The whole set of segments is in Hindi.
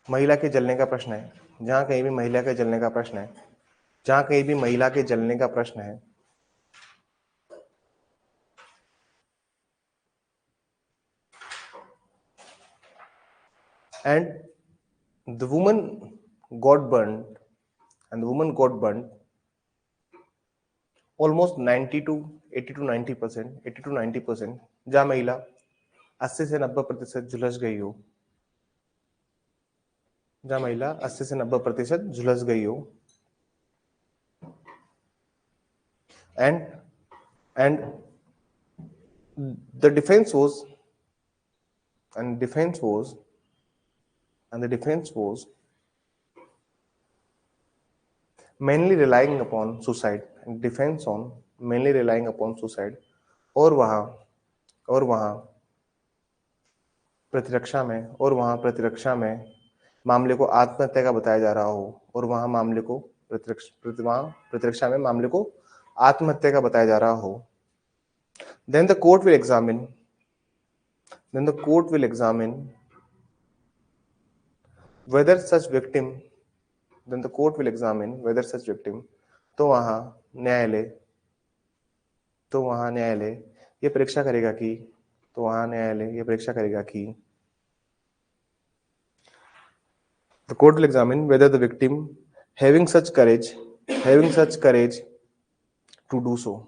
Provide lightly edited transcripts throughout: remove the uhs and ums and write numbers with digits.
महिला के जलने का प्रश्न है, जहां कहीं भी महिला के जलने का प्रश्न है, जहां कहीं भी महिला के जलने का प्रश्न है, and the woman got burned and the woman got burned almost 90 to 80 to 90%, 80 to 90%, जहां महिला 80 से 90% झुलस गई हो, जहां महिला 80 से 90% झुलस गई हो, and the defense was and defense was and the defense was mainly relying upon suicide and defense on mainly relying upon suicide, और वहां प्रतिरक्षा में मामले को आत्महत्या का बताया जा रहा हो, और वहां मामले को प्रतिरक्षा में मामले को आत्महत्या का बताया जा रहा हो, then the court will examine whether such victim तो वहां न्यायालय ये परीक्षा करेगा कि the court will examine whether the victim having such courage to do so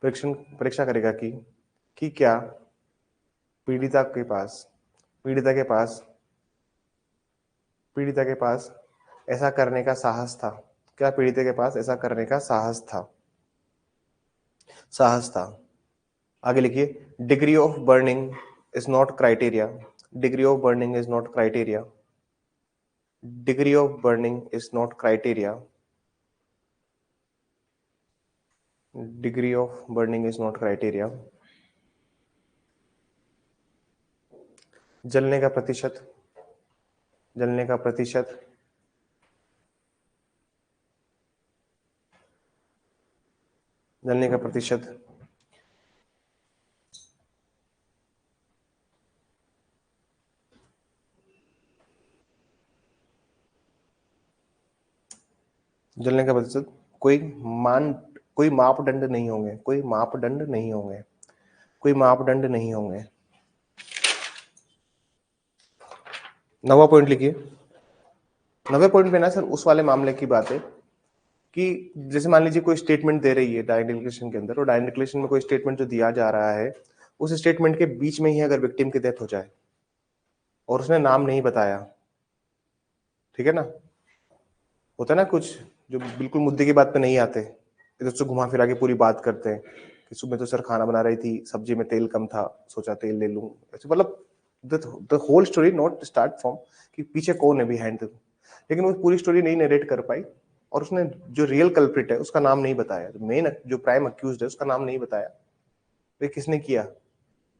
परीक्षा करेगा कि क्या पीड़िता के पास ऐसा करने का साहस था, क्या पीड़िता के पास ऐसा करने का साहस था। आगे लिखिए, degree of burning is not criteria, degree of burning is not criteria, degree of burning is not criteria, degree of burning is not criteria. जलने का प्रतिशत जलने का प्रतिशत जलने का प्रतिशत जलने का प्रतिशत कोई मापदंड नहीं होंगे, कोई मापदंड नहीं होंगे। 9वां पॉइंट लिखिए। 9वें पॉइंट पे ना सर उस वाले मामले की बात है कि जैसे मान लीजिए कोई स्टेटमेंट दे रही है डायरेक्ट डिक्लेरेशन के अंदर, और डायरेक्ट डिक्लेरेशन में कोई स्टेटमेंट जो दिया जा रहा है, उस स्टेटमेंट के बीच में ही अगर विक्टिम की डेथ हो जाए और उसने नाम नहीं बताया, ठीक है ना, होता है ना कुछ जो बिल्कुल मुद्दे की बात पे नहीं आते, इधर से घुमा फिरा के पूरी बात करते हैं कि सुबह तो सर खाना बना रही थी, सब्जी में तेल कम था, सोचा तेल ले लूं, ऐसे मतलब the whole story not start from कि पीछे कौन है बिहाइंड, लेकिन वो पूरी स्टोरी नहीं नरेट कर पाई, और उसने जो रियल कल्प्रिट है उसका नाम नहीं बताया, मेन जो प्राइम अक्यूज्ड है उसका नाम नहीं बताया, वे किसने किया,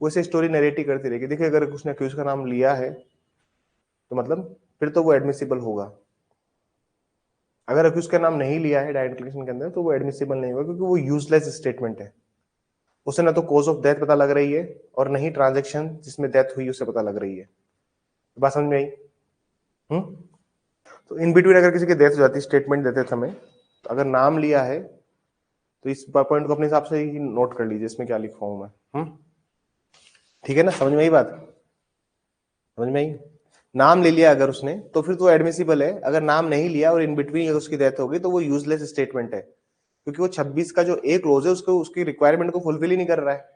वैसे स्टोरी नरेट ही करती रहेगी। देखिए अगर उसने अक्यूज का नाम लिया है तो मतलब फिर तो वो एडमिसिबल होगा, अगर अक्यूज का नाम नहीं लिया है डायरेक्ट डिक्लेरेशन के अंदर तो वो एडमिसिबल नहीं होगा, क्योंकि वो यूजलेस स्टेटमेंट है, उसे ना तो कॉज ऑफ डेथ पता लग रही है और नहीं ट्रांजेक्शन जिसमें डेथ हुई उसे पता लग रही है। बात समझ में आई? तो इन बिटवीन अगर किसी की डेथ हो जाती है स्टेटमेंट देते समय, तो अगर नाम लिया है तो इस पॉइंट को अपने हिसाब से ही नोट कर लीजिए, इसमें क्या लिखा हूं मैं। ठीक है ना, समझ में आई बात? समझ में आई? नाम ले लिया अगर उसने तो फिर तो एडमिसिबल है, अगर नाम नहीं लिया और इन बिटवीन अगर उसकी डेथ हो गई तो वो यूजलेस स्टेटमेंट है, क्योंकि वो 26 का जो एक क्लोज है उसको उसकी रिक्वायरमेंट को फुलफिल ही नहीं कर रहा है।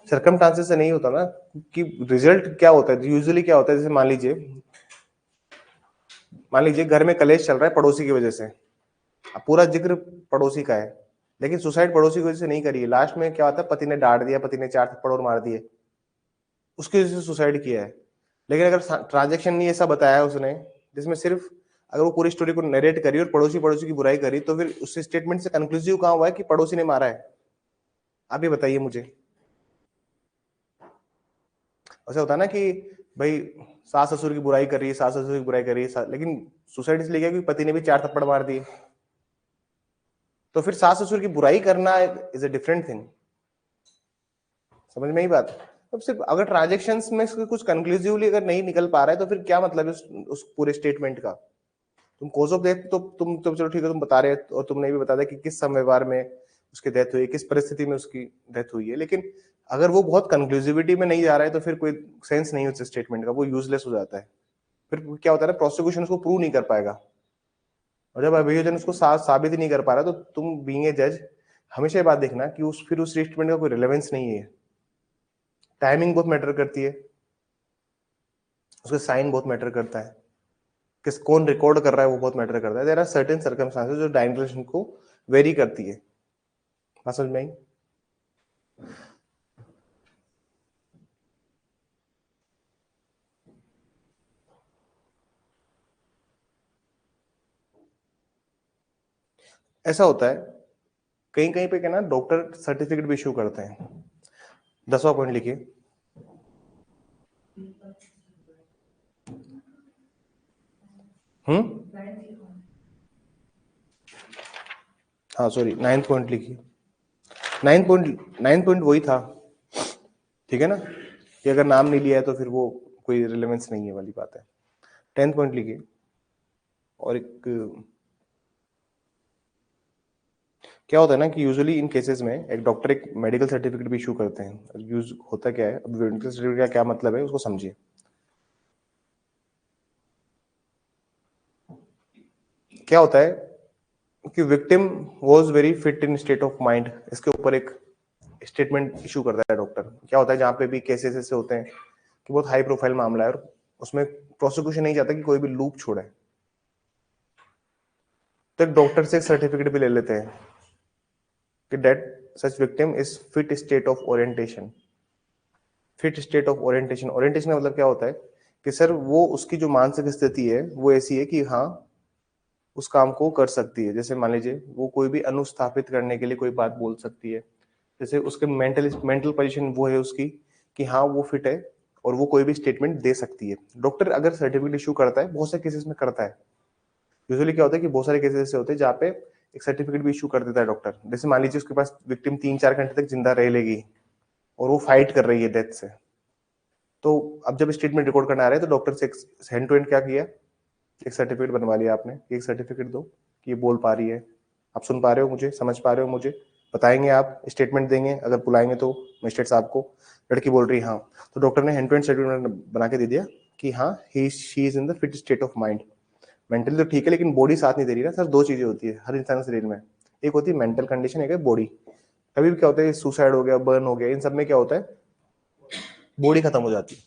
सर्कमस्टांसेस से नहीं होता ना, कि रिजल्ट क्या होता है यूजुअली, क्या होता है जैसे मान लीजिए घर में कलेश चल रहा है पड़ोसी की वजह से, अब पूरा जिक्र पड़ोसी का है, लेकिन सुसाइड पड़ोसी की वजह से नहीं करी है, लास्ट में क्या होता है, पति ने डांट दिया, पति ने 4 थप्पड़ और मार दिए, उसकी वजह से सुसाइड किया है। लेकिन अगर ट्रांजेक्शन नहीं ऐसा बताया उसने जिसमें सिर्फ अगर वो पूरी स्टोरी को नरेट करी और पड़ोसी की बुराई करी, तो फिर उस स्टेटमेंट से कंक्लूसिव कहां हुआ है कि पड़ोसी ने मारा है? आप ये बताइए मुझे। ऐसा होता है ना कि भाई सास ससुर की बुराई कर रही है, लेकिन सुसाइड इसलिए किया क्योंकि पति ने भी 4 थप्पड़ मार दिए, तो फिर सास ससुर की बुराई करना इज अ डिफरेंट थिंग। समझ में ही बात। अब सिर्फ अगर ट्रांजेक्शन्स में कुछ कंक्लूसिवली अगर नहीं निकल पा रहा है तो फिर क्या मतलब है उस पूरे स्टेटमेंट का। तुम कॉज ऑफ डेथ तो तुम चलो ठीक है तुम बता रहे हो, और तुमने भी बता दिया कि किस समय व्यवहार में उसकी डेथ हुई, किस परिस्थिति में उसकी डेथ हुई है, लेकिन अगर वो बहुत कंक्लूसिविटी में नहीं जा रहा है तो फिर कोई सेंस नहीं उस स्टेटमेंट का, वो यूजलेस हो जाता है। फिर क्या होता है ना, प्रोसिक्यूशन उसको प्रूव नहीं कर पाएगा, और जब अभियोजन उसको साबित ही नहीं कर पा रहा तो तुम बीइंग ए जज हमेशा ये बात देखना कि फिर उस स्टेटमेंट का कोई रिलेवेंस नहीं है। टाइमिंग बहुत मैटर करती है, उसका साइन बहुत मैटर करता है, किस कौन रिकॉर्ड कर रहा है वो बहुत मैटर करता है। देयर आर सर्टेन सर्कमस्टांसेस जो डायरेक्शन को वेरी करती है। बात समझ में आई? ऐसा होता है कहीं कहीं पे क्या ना, डॉक्टर सर्टिफिकेट भी इशू करते हैं। 10वां पॉइंट लिखिए। हाँ सॉरी, 9th पॉइंट लिखिए। 9th पॉइंट वही था, ठीक है ना, कि अगर नाम नहीं लिया है तो फिर वो कोई रिलेवेंस नहीं है वाली बात है। 10th पॉइंट लिखिए। और एक क्या होता है ना कि यूजुअली इन केसेस में एक डॉक्टर एक मेडिकल सर्टिफिकेट भी इशू करते हैं। यूज होता क्या है, अब मेडिकल सर्टिफिकेट का क्या मतलब है उसको समझिए। क्या होता है कि victim was very fit in state of mind, इसके ऊपर एक स्टेटमेंट इशू करता है डॉक्टर। क्या होता है जहां पे भी केसेस ऐसे होते हैं कि बहुत हाई प्रोफाइल मामला है और उसमें प्रोसिक्यूशन नहीं चाहता कि कोई भी लूप छोड़े, तो एक डॉक्टर से एक सर्टिफिकेट भी ले लेते हैं कि that such victim is fit state of orientation. Fit state of orientation, orientation का मतलब क्या होता है कि सर वो उसकी जो मानसिक स्थिति है वो ऐसी है कि हाँ उस काम को कर सकती है। जैसे मान लीजिए वो कोई भी अनुस्थापित करने के लिए कोई बात बोल सकती है, जैसे उसके मेंटल पोजीशन वो है उसकी कि हाँ वो फिट है और वो कोई भी स्टेटमेंट दे सकती है। डॉक्टर अगर सर्टिफिकेट इशू करता है, बहुत से केसेस में करता है, यूजुअली क्या होता है कि बहुत सारे केसेस ऐसे होते हैं जहाँ पे एक सर्टिफिकेट भी इशू कर देता है डॉक्टर। जैसे मान लीजिए उसके पास विक्टिम 3-4 घंटे तक जिंदा रह लेगी और वो फाइट कर रही है डेथ से, तो अब जब स्टेटमेंट रिकॉर्ड करना आ रहा है तो डॉक्टर से हैंड टू हैंड क्या किया, एक सर्टिफिकेट बनवा लिया आपने, एक सर्टिफिकेट दो कि ये बोल पा रही है, आप सुन पा रहे हो मुझे, समझ पा रहे हो मुझे, बताएंगे आप, स्टेटमेंट देंगे अगर बुलाएंगे तो मजिस्ट्रेट साहब को। लड़की बोल रही हाँ, तो डॉक्टर ने हैंड टू हैंड सर्टिफिकेट बना के दे दिया कि हाँ he she is in the fit state of mind. Mentally तो ठीक है लेकिन बॉडी साथ नहीं दे रही ना सर। दो चीजें होती है हर इंसान के शरीर में, एक होती है मेंटल कंडीशन, एक है बॉडी। कभी भी क्या होता है, सुसाइड हो गया, बर्न हो गया, इन सब में क्या होता है, बॉडी खत्म हो जाती है,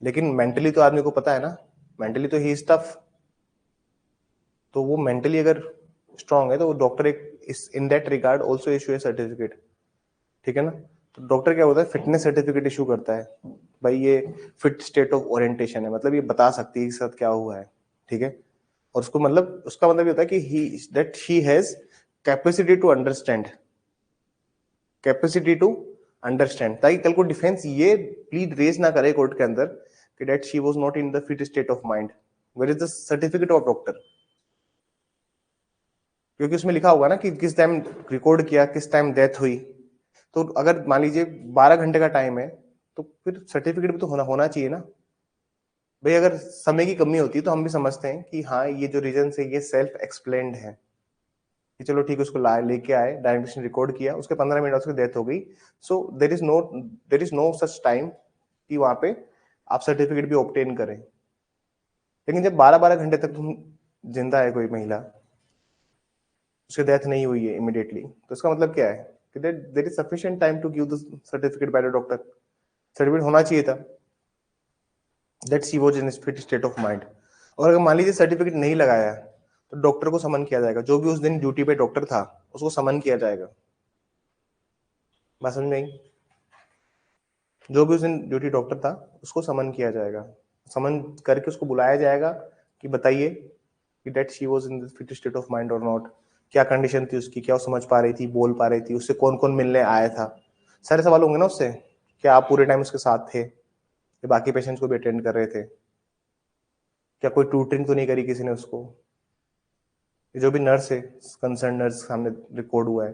लेकिन मेंटली तो आदमी को पता है ना, मेंटली तो ही इज टफ। तो वो मेंटली अगर स्ट्रांग है तो डॉक्टर एक इस in that regard also issue A certificate, ठीक है ना। तो डॉक्टर क्या होता है, फिटनेस सर्टिफिकेट इशू करता है, भाई ये फिट स्टेट ऑफ ओरिएंटेशन है, मतलब ये बता सकती है इसके साथ क्या हुआ है, ठीक है। और उसको मतलब उसका मतलब ये होता है कि he that she has capacity to understand, capacity to understand, ताकि कल को डिफेंस ये प्लीड रेज ना करे कोर्ट के अंदर कि that she was not in the fit state of mind, where is the certificate of doctor. क्योंकि उसमें लिखा होगा ना कि किस टाइम रिकॉर्ड किया, किस टाइम डेथ हुई। तो अगर मान लीजिए 12 घंटे का टाइम है तो फिर सर्टिफिकेट भी तो होना होना चाहिए ना भाई। अगर समय की कमी होती है तो हम भी समझते हैं कि हाँ ये जो रीजन है ये सेल्फ एक्सप्लेन्ड है कि चलो ठीक है, उसको ला लेके आए, डायरेक्शन रिकॉर्ड किया, उसके 15 मिनट उसकी डेथ हो गई। So there is no such time कि वहां पे आप सर्टिफिकेट भी ऑब्टेन करें। लेकिन जब 12-12 घंटे तक तुम जिंदा है कोई महिला, उसकी डेथ नहीं हुई है इमीडिएटली, तो इसका मतलब क्या है कि there is sufficient time to give the certificate by the doctor. Certificate होना चाहिए था that she was in fit state of mind. और अगर मान लीजिए सर्टिफिकेट नहीं लगाया तो डॉक्टर को समन किया जाएगा, जो भी उस दिन ड्यूटी पे डॉक्टर था उसको समन किया जाएगा। बात समझ में आई? जो भी उस दिन ड्यूटी डॉक्टर था उसको समन किया जाएगा, समन करके उसको बुलाया जाएगा कि बताइए कि that she was in the fit state of mind और नॉट, क्या कंडीशन थी उसकी, क्या वो समझ पा रही थी, बोल पा रही थी, उससे कौन कौन मिलने आया था, सारे सवाल होंगे ना उससे। क्या आप पूरे टाइम उसके साथ थे, या बाकी पेशेंट्स को भी अटेंड कर रहे थे, क्या कोई ट्यूटरिंग तो नहीं करी किसी ने उसको, जो भी नर्स है कंसर्न नर्स सामने रिकॉर्ड हुआ है,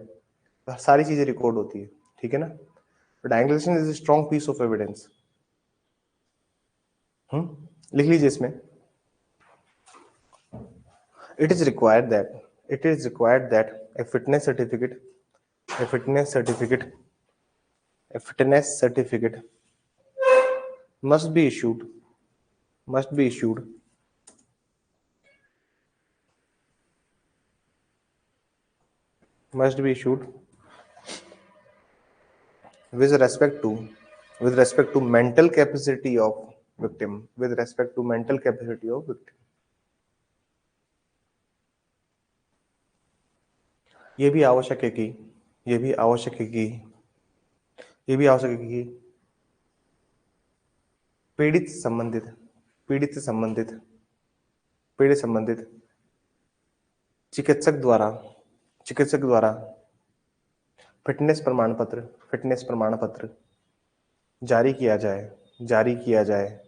सारी चीजें रिकॉर्ड होती है, ठीक है ना। Direction is a strong piece of evidence. लिख लीजिए इसमें, it is required that a fitness certificate must be issued with respect to mental capacity of victim, ये भी आवश्यक है कि पीड़ित संबंधित चिकित्सक द्वारा फिटनेस प्रमाण पत्र जारी किया जाए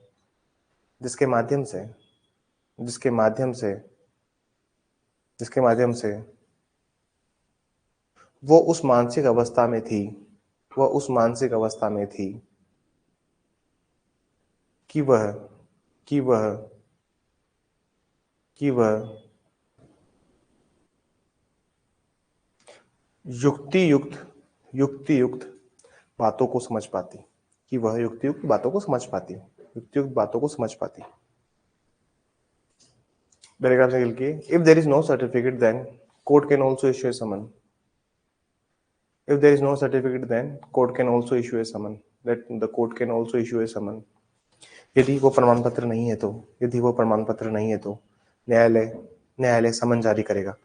जिसके माध्यम से वो उस मानसिक अवस्था में थी कि वह युक्तियुक्त बातों को समझ पाती, पैराग्राफ से लिखिए, if there is no certificate then court can also issue a summon. यदि वो प्रमाण पत्र नहीं है तो न्यायालय समन जारी करेगा।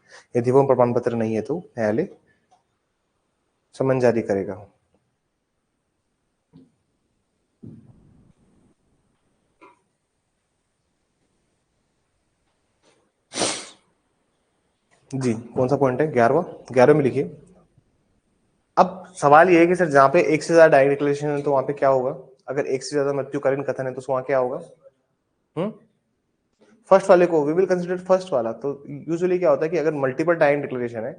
जी, कौन सा पॉइंट है? 11वें में लिखिए। अब सवाल ये है कि सर जहाँ पे एक से ज्यादा डायरेक्ट डिक्लेरेशन है तो वहां पे क्या होगा? अगर एक से ज्यादा मृत्युकालीन कथन है तो वहां क्या होगा? फर्स्ट वाले को वी विल कंसीडर फर्स्ट वाला। तो यूजुअली क्या होता है कि अगर मल्टीपल टाइम डिक्लेरेशन है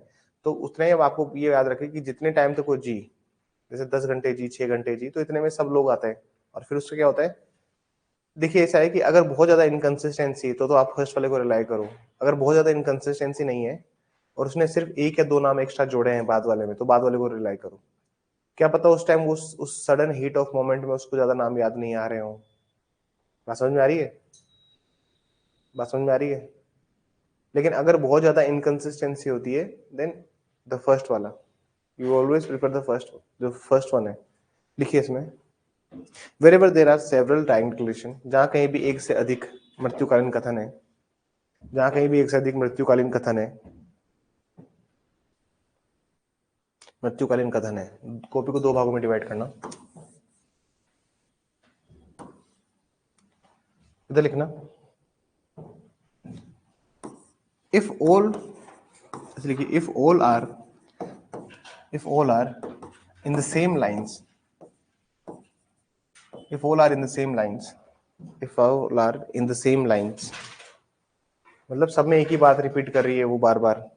तो उतने, अब आपको ये याद रखें कि जितने टाइम तक वो जी, जैसे 10 घंटे जी, 6 घंटे जी, तो इतने में सब लोग आते हैं। और फिर उससे क्या होता है, देखिए ऐसा है कि अगर बहुत ज्यादा इनकंसिस्टेंसी तो आप फर्स्ट वाले को रिलाई करो। अगर बहुत ज्यादा इनकंसिस्टेंसी नहीं है और उसने सिर्फ 1 या 2 नाम एक्स्ट्रा जोड़े हैं बाद वाले में, तो बाद वाले को रिलाई करो। क्या पता उस टाइम उस सडन हीट ऑफ मोमेंट में उसको ज्यादा नाम याद नहीं आ रहे हो। बात समझ में आ रही है? लेकिन अगर बहुत ज्यादा इनकंसिस्टेंसी होती है देन द फर्स्ट वाला, you always prefer the first, जो फर्स्ट वन है। लिखिए इसमें, wherever there are several dying declaration, जहां कहीं भी एक से अधिक मृत्युकालीन कथन है, कॉपी को 2 भागों में डिवाइड करना, इधर लिखना, if all are in the same lines, मतलब सब में एक ही बात रिपीट कर रही है वो बार बार,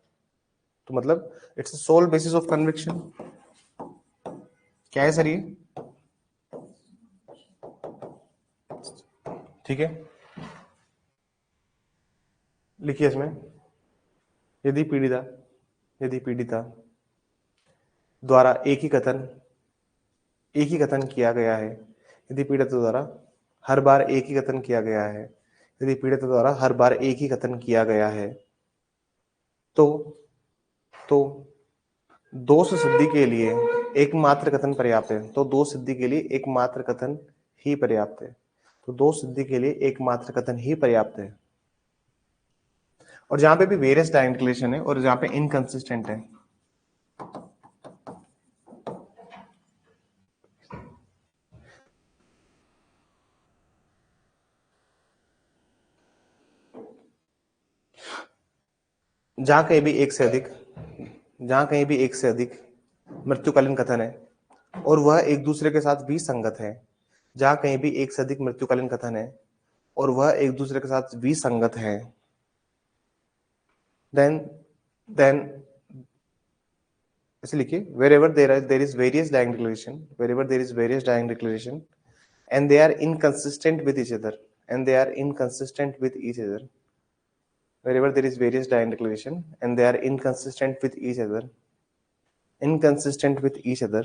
तो मतलब it's a sole basis of conviction. क्या है सर ये? ठीक है, लिखिए इसमें, यदि पीड़िता द्वारा एक ही कथन किया गया है, यदि पीड़िता द्वारा हर बार एक ही कथन किया गया है, तो दोष सिद्धि के लिए एकमात्र कथन पर्याप्त है। तो दोष सिद्धि के लिए एकमात्र कथन ही पर्याप्त है। और जहां पे भी वेरियस डायरेक्ट डिक्लेरेशन है और जहां पे इनकंसिस्टेंट है, जहां कहीं भी एक से अधिक मृत्युकालीन कथन है और वह एक दूसरे के साथ विसंगत है, then ऐसे लिखिए, wherever there is various dying declaration, wherever there is various dying declaration and they are inconsistent with each other, and they are inconsistent with each other, wherever there is various dying declaration and they are inconsistent with each other, inconsistent with each other,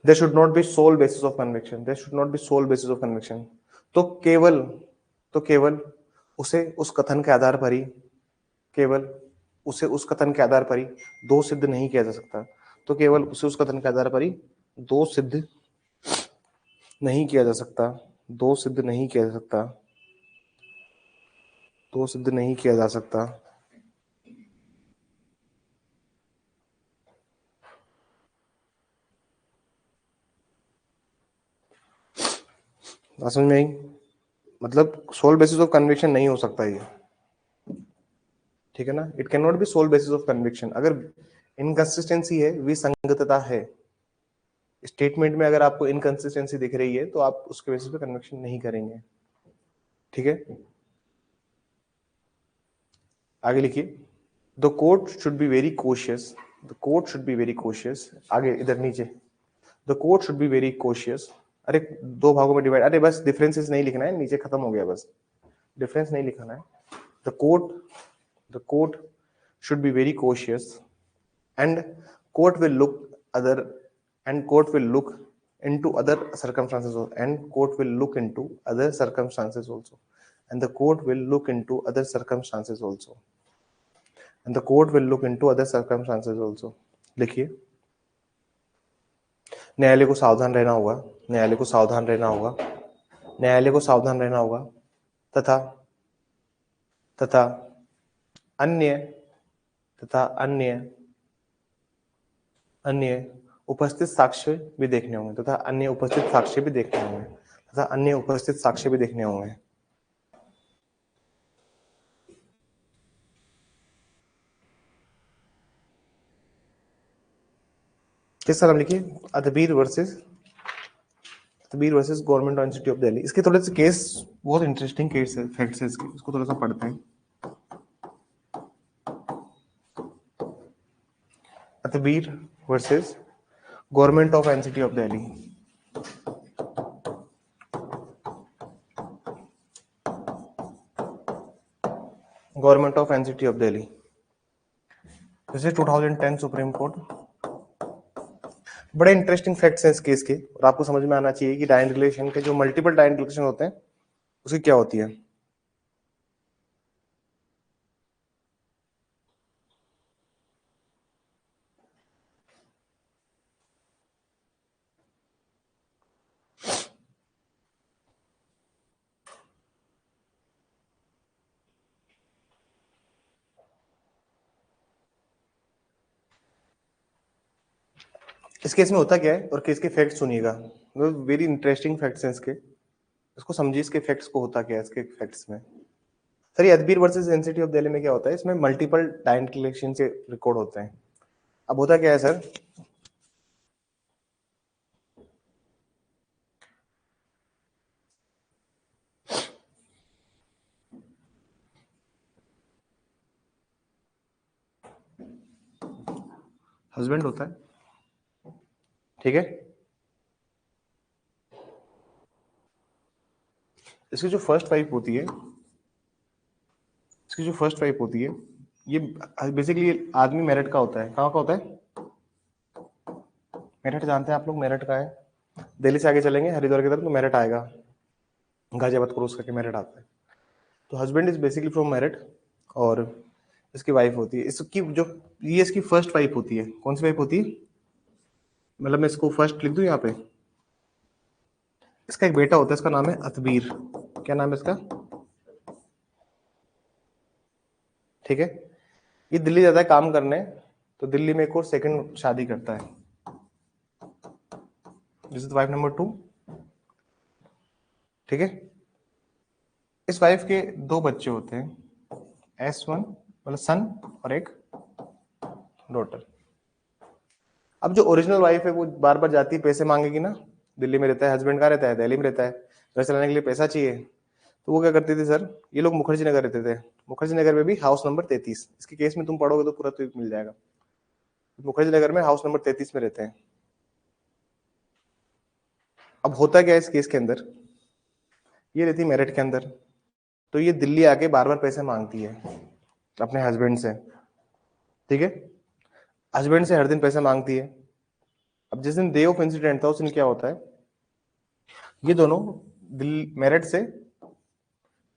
there should not be sole basis of conviction, there should not be sole basis of conviction. तो केवल उसे उस कथन के आधार पर ही, केवल उसे उस कथन के आधार पर ही दोष सिद्ध नहीं किया जा सकता, तो केवल उसे उस कथन के आधार पर ही दोष सिद्ध नहीं किया जा सकता, दोष सिद्ध नहीं किया जा सकता, दोष सिद्ध नहीं किया जा सकता। समझ में आई? मतलब सोल बेसिस ऑफ कन्विक्शन नहीं हो सकता ये, ठीक है ना? It can not be sole basis of conviction. अगर इनकंसिस्टेंसी है, विसंगतता है स्टेटमेंट में, अगर आपको इनकंसिस्टेंसी दिख रही है तो आप उसके बेसिस पे कन्विक्शन नहीं करेंगे, ठीक है? आगे लिखिए, the court should be very cautious, the court should be very cautious, आगे इधर नीचे, the court should be very cautious. अरे दो भागों में डिवाइड, अरे बस डिफरेंसेस नहीं लिखना है, नीचे खत्म हो गया, बस डिफरेंस नहीं लिखना है। The court should be very cautious and court will look other and court will look into other circumstances and court will look into other circumstances also and the court will look into other circumstances also and the court will look into other circumstances also। लिखिए, न्यायालय को सावधान रहना होगा, न्यायालय को सावधान रहना होगा, न्यायालय को सावधान रहना होगा तथा तथा अन्य तथा अन्य अन्य उपस्थित साक्ष्य भी देखने होंगे, तथा अन्य उपस्थित साक्ष्य भी देखने होंगे, तथा अन्य उपस्थित साक्ष्य भी देखने होंगे। किस तरह लिखिए, Adbir versus government university of Delhi. इसके थोड़े से केस बहुत इंटरेस्टिंग केस है, फैक्ट्स है इसके, इसको थोड़ा सा पढ़ते हैं। Adbir versus government of NCT of Delhi. Government of NCT of Delhi, this is 2010 supreme court. बड़े इंटरेस्टिंग फैक्ट्स हैं इस केस के, और आपको समझ में आना चाहिए कि डायन रिलेशन के जो मल्टीपल डायन रिलेशन होते हैं उसकी क्या होती है। इस केस में होता क्या है, और केस के फैक्ट सुनिएगा, वेरी इंटरेस्टिंग फैक्ट्स हैं इसके, इसको समझिए, इसके फैक्ट्स को होता क्या है इसके फैक्ट्स में। सर, ये अदबीर वर्सेस एनसीटी ऑफ दिल्ली में क्या होता है, इसमें मल्टीपल डायन रिलेशन से रिकॉर्ड होते हैं। अब होता क्या है सर, हस्बैंड होता है, ठीक है, इसकी जो फर्स्ट वाइफ होती है, इसकी जो फर्स्ट वाइफ होती है, ये बेसिकली आदमी मेरठ का होता है। कहाँ का होता है? मेरठ जानते हैं आप लोग, मेरठ का है। दिल्ली से आगे चलेंगे हरिद्वार की तरफ तो मेरठ आएगा, गाजियाबाद क्रॉस करके मेरठ आता है। तो husband is basically from Meerut, और इसकी वाइफ होती है, इसकी जो ये इसकी फर्स्ट वाइफ होती है। कौन सी वाइफ होती है? मतलब मैं इसको फर्स्ट लिख दूं यहाँ पे। इसका एक बेटा होता है, इसका नाम है अतबीर। क्या नाम है इसका? ठीक है, ये दिल्ली जाता है काम करने, तो दिल्ली में एक और सेकंड शादी करता है, दिस इज वाइफ नंबर 2, ठीक है। इस वाइफ के दो बच्चे होते हैं, S1 मतलब सन और एक डॉटर। अब जो ओरिजिनल वाइफ है वो बार बार जाती है, पैसे मांगेगी ना, दिल्ली में रहता है, हस्बैंड कहाँ रहता है? दिल्ली में रहता है, घर चलाने के लिए पैसा चाहिए, तो वो क्या करते थे सर, ये लोग मुखर्जी नगर रहते थे, मुखर्जी नगर में भी हाउस नंबर 33, इसके केस में तुम पढ़ोगे तो पूरा तो मिल जाएगा। मुखर्जी नगर में हाउस नंबर 33 में रहते हैं। अब होता क्या है इस केस के अंदर, ये रहती मेरठ के अंदर, तो ये दिल्ली आके बार बार पैसे मांगती है अपने हस्बैंड से, ठीक है, हस्बैंड से हर दिन पैसा मांगती है। अब जिस दिन डे ऑफ इंसिडेंट था उस दिन क्या होता है, ये दोनों दिल्ली मेरठ से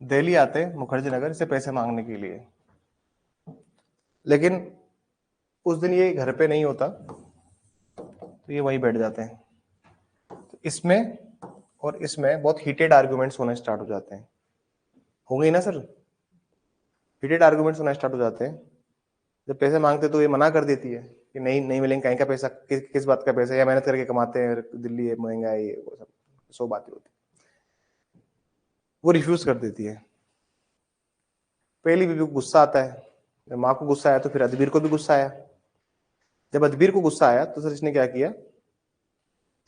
दिल्ली आते हैं मुखर्जी नगर से पैसे मांगने के लिए, लेकिन उस दिन ये घर पे नहीं होता, तो ये वहीं बैठ जाते हैं। तो इसमें और इसमें बहुत हीटेड आर्गुमेंट्स होने स्टार्ट हो जाते हैं, हो गई ना सर, हीटेड आर्गुमेंट्स होना स्टार्ट हो जाते हैं। जब पैसे मांगते तो ये मना कर देती है कि नहीं नहीं मिलेंगे, कहीं का पैसा, किस बात का पैसा, या मेहनत करके कमाते हैं, दिल्ली है, महंगा है, वो सब 100 बातें होती, वो रिफ्यूज कर देती है। पहली बीवी को गुस्सा आता है, जब माँ को गुस्सा आया तो फिर अदबीर को भी गुस्सा आया। जब अदबीर को गुस्सा आया तो सर इसने क्या किया,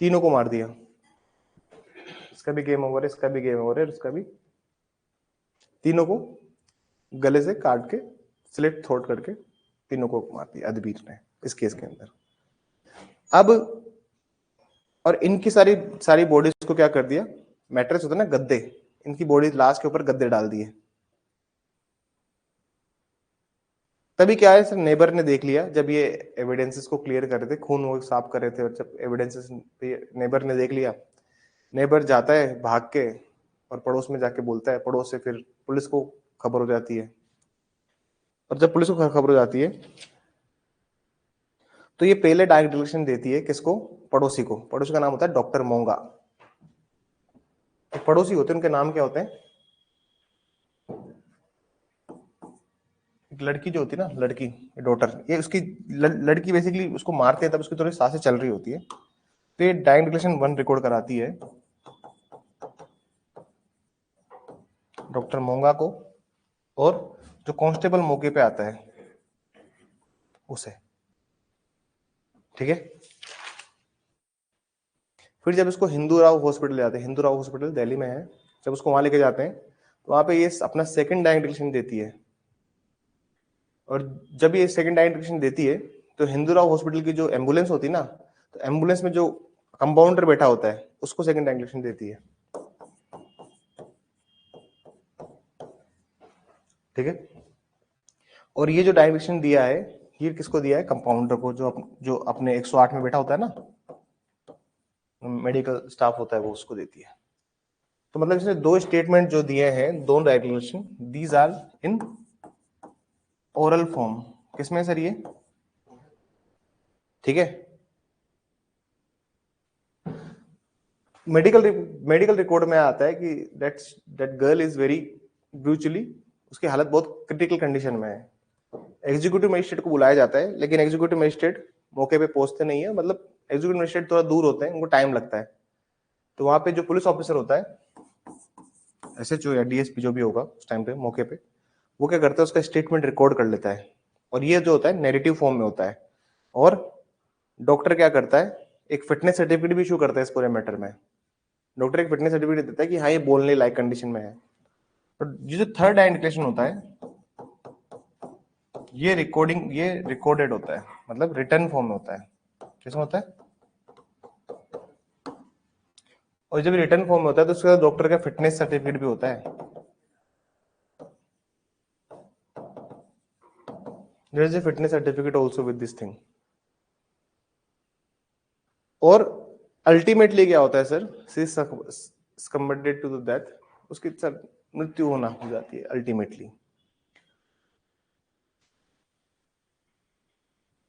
तीनों को मार दिया, इसका भी गेम ओवर है, इसका भी गेम ओवर है, इसका भी, तीनों को गले से काट के स्लिट थ्रोट करके तीनों को मार दिया अदबीर ने इस केस के अंदर। अब और इनकी सारी बॉडीज को क्या कर दिया, मैट्रेस होता है ना, गद्दे, इनकी बॉडी लाश के ऊपर गद्दे डाल दिए। तभी क्या है सर, नेबर ने देख लिया, जब ये एविडेंसेस को क्लियर कर रहे थे, खून वो साफ कर रहे थे, और जब एविडेंसेस नेबर ने देख लिया, नेबर जाता है भाग के और पड़ोस में जाके बोलता है, पड़ोस से फिर पुलिस को खबर हो जाती है, और जब पुलिस को खबर हो जाती है तो ये पहले डायरेक्ट डिक्लेरेशन देती है किसको, पड़ोसी को। पड़ोसी का नाम होता है डॉक्टर मोंगा। तो पड़ोसी होते हैं, उनके नाम क्या होते हैं, एक लड़की जो होती है ना, लड़की डॉटर, ये उसकी लड़की बेसिकली उसको मारते हैं तब उसकी थोड़ी सांसें चल रही होती है, तो ये डायरेक्ट डिक्लेरेशन 1 रिकॉर्ड कराती है डॉक्टर मोंगा को, और जो कांस्टेबल मौके पे आता है उसे, ठीक है। फिर जब इसको हिंदू राव हॉस्पिटल ले जाते हैं, हिंदू राव हॉस्पिटल दिल्ली में है, जब उसको वहां लेके जाते हैं तो वहां पे ये अपना सेकंड डायरेक्ट डिक्लेरेशन देती है, और जब ये सेकंड डायरेक्ट डिक्लेरेशन देती है तो हिंदू राव हॉस्पिटल की जो एम्बुलेंस होती है ना, तो एम्बुलेंस में जो कंपाउंडर बैठा होता है उसको सेकंड डायरेक्ट डिक्लेरेशन देती है, ठीक है। और ये जो डायरेक्शन दिया है, ये किसको दिया है, कंपाउंडर को, जो अपने 108 में बैठा होता है ना, मेडिकल स्टाफ होता है, वो उसको देती है। तो मतलब इसने दो स्टेटमेंट जो दिए हैं, दोनों direction, these are in oral form, किसमें सर ये, ठीक है। मेडिकल रिकॉर्ड में आता है कि that girl is very brutally, उसकी हालत बहुत क्रिटिकल कंडीशन में है। एग्जीक्यूटिव मजिस्ट्रेट को बुलाया जाता है, लेकिन एग्जीक्यूटिव मजिस्ट्रेट मौके पे पहुंचते नहीं है, मतलब एग्जीक्यूटिव मजिस्ट्रेट थोड़ा दूर होते हैं, उनको टाइम लगता है। तो वहां पे जो पुलिस ऑफिसर होता है, एसएचओ या डीएसपी जो भी होगा उस टाइम पे मौके पे, वो क्या करता है, उसका स्टेटमेंट रिकॉर्ड कर लेता है, और ये जो होता है नैरेटिव फॉर्म में होता है। और डॉक्टर क्या करता है, एक फिटनेस सर्टिफिकेट भी इशू करता है इस पूरे मैटर में। डॉक्टर एक फिटनेस सर्टिफिकेट देता है कि हाँ ये बोलने लायक कंडीशन में है। तो ये जो थर्ड इंडिकेशन होता है, ये रिकॉर्डेड होता है, मतलब रिटर्न फॉर्म में होता है। किसमें होता है, और जब रिटर्न फॉर्म में होता है तो उसके साथ डॉक्टर का फिटनेस सर्टिफिकेट भी होता है। There is a fitness certificate also with this thing. और अल्टीमेटली क्या होता है sir, she succumbed to the death, उसकी सर मृत्यु होना हो जाती है अल्टीमेटली।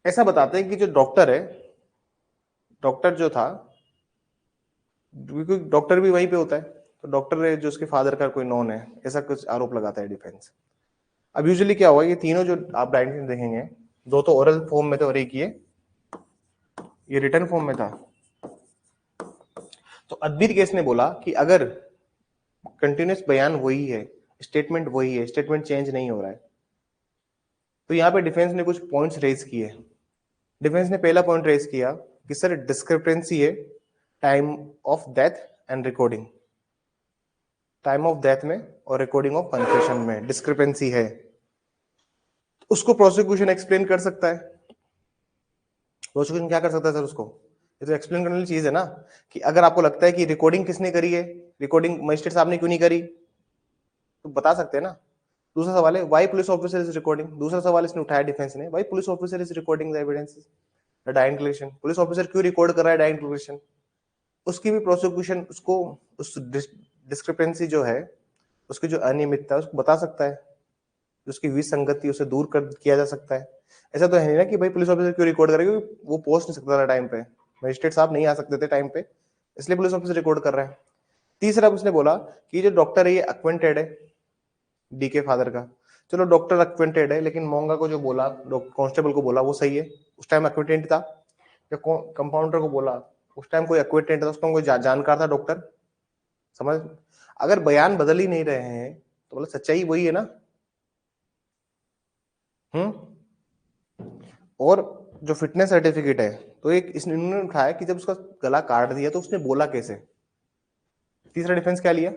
ऐसा बताते हैं कि जो डॉक्टर है, डॉक्टर जो था, क्योंकि डॉक्टर भी वहीं पे होता है, तो डॉक्टर है जो उसके फादर का कोई नॉन है, ऐसा कुछ आरोप लगाता है डिफेंस। अब यूजुअली क्या हुआ, ये तीनों जो आप डायरेक्शन देखेंगे, दो तो ओरल फॉर्म में थे और एक ये रिटर्न फॉर्म में था। तो अदबीर केस ने बोला कि अगर कंटिन्यूस बयान वही है, स्टेटमेंट वही है, स्टेटमेंट चेंज नहीं हो रहा है, तो यहाँ पे डिफेंस ने कुछ पॉइंट्स रेज किए। डिफेंस ने पहला पॉइंट रेज किया कि सर डिस्क्रिपेंसी है time of death and recording. Time of death में और रिकॉर्डिंग ऑफ कन्फेशन में डिस्क्रिपेंसी है, उसको प्रोसिक्यूशन एक्सप्लेन कर सकता है। प्रोसिक्यूशन क्या कर सकता है सर उसको? ये तो एक्सप्लेन करने वाली चीज है ना, कि अगर आपको लगता है कि रिकॉर्डिंग किसने करी है, रिकॉर्डिंग मजिस्ट्रेट साहब ने क्यों नहीं करी, तो बता सकते हैं ना। दूसरा सवाल है why police officer is recording, दूसरा सवाल इसने उठाया डिफेंस ने, why police officer is recording the evidences direct declaration, police officer क्यों रिकॉर्ड कर रहा है डायरेक्ट डिक्लेरेशन, उसकी भी प्रोसिक्यूशन उसको उस डिस्क्रिपेंसी जो है, उसकी जो अनियमितता उसको बता सकता है, उसकी विसंगति उसे दूर कर किया जा सकता है। ऐसा तो है नहीं ना कि भाई पुलिस ऑफिसर क्यों रिकॉर्ड करेगा, वो पहुंच नहीं सकता था टाइम पे, मजिस्ट्रेट साहब नहीं आ सकते थे टाइम पे, इसलिए पुलिस ऑफिसर रिकॉर्ड कर रहा है। तीसरा उसने बोला कि जो डॉक्टर है ये अक्वेंटेड है डी के फादर का, चलो डॉक्टर अक्वेंटेड है, लेकिन मोंगा को जो बोला, कांस्टेबल को बोला वो सही है, उस टाइम अक्वेंटेड था, या कंपाउंडर को बोला उस टाइम कोई अक्वेंटेड था, उस टाइम कोई जानकार था डॉक्टर, समझ। अगर बयान बदल ही नहीं रहे हैं तो मतलब सच्चाई वही है ना। और जो फिटनेस सर्टिफिकेट है, तो एक इसने इन्होंने उठाया कि जब उसका गला काट दिया तो उसने बोला कैसे। तीसरा डिफेंस क्या लिया,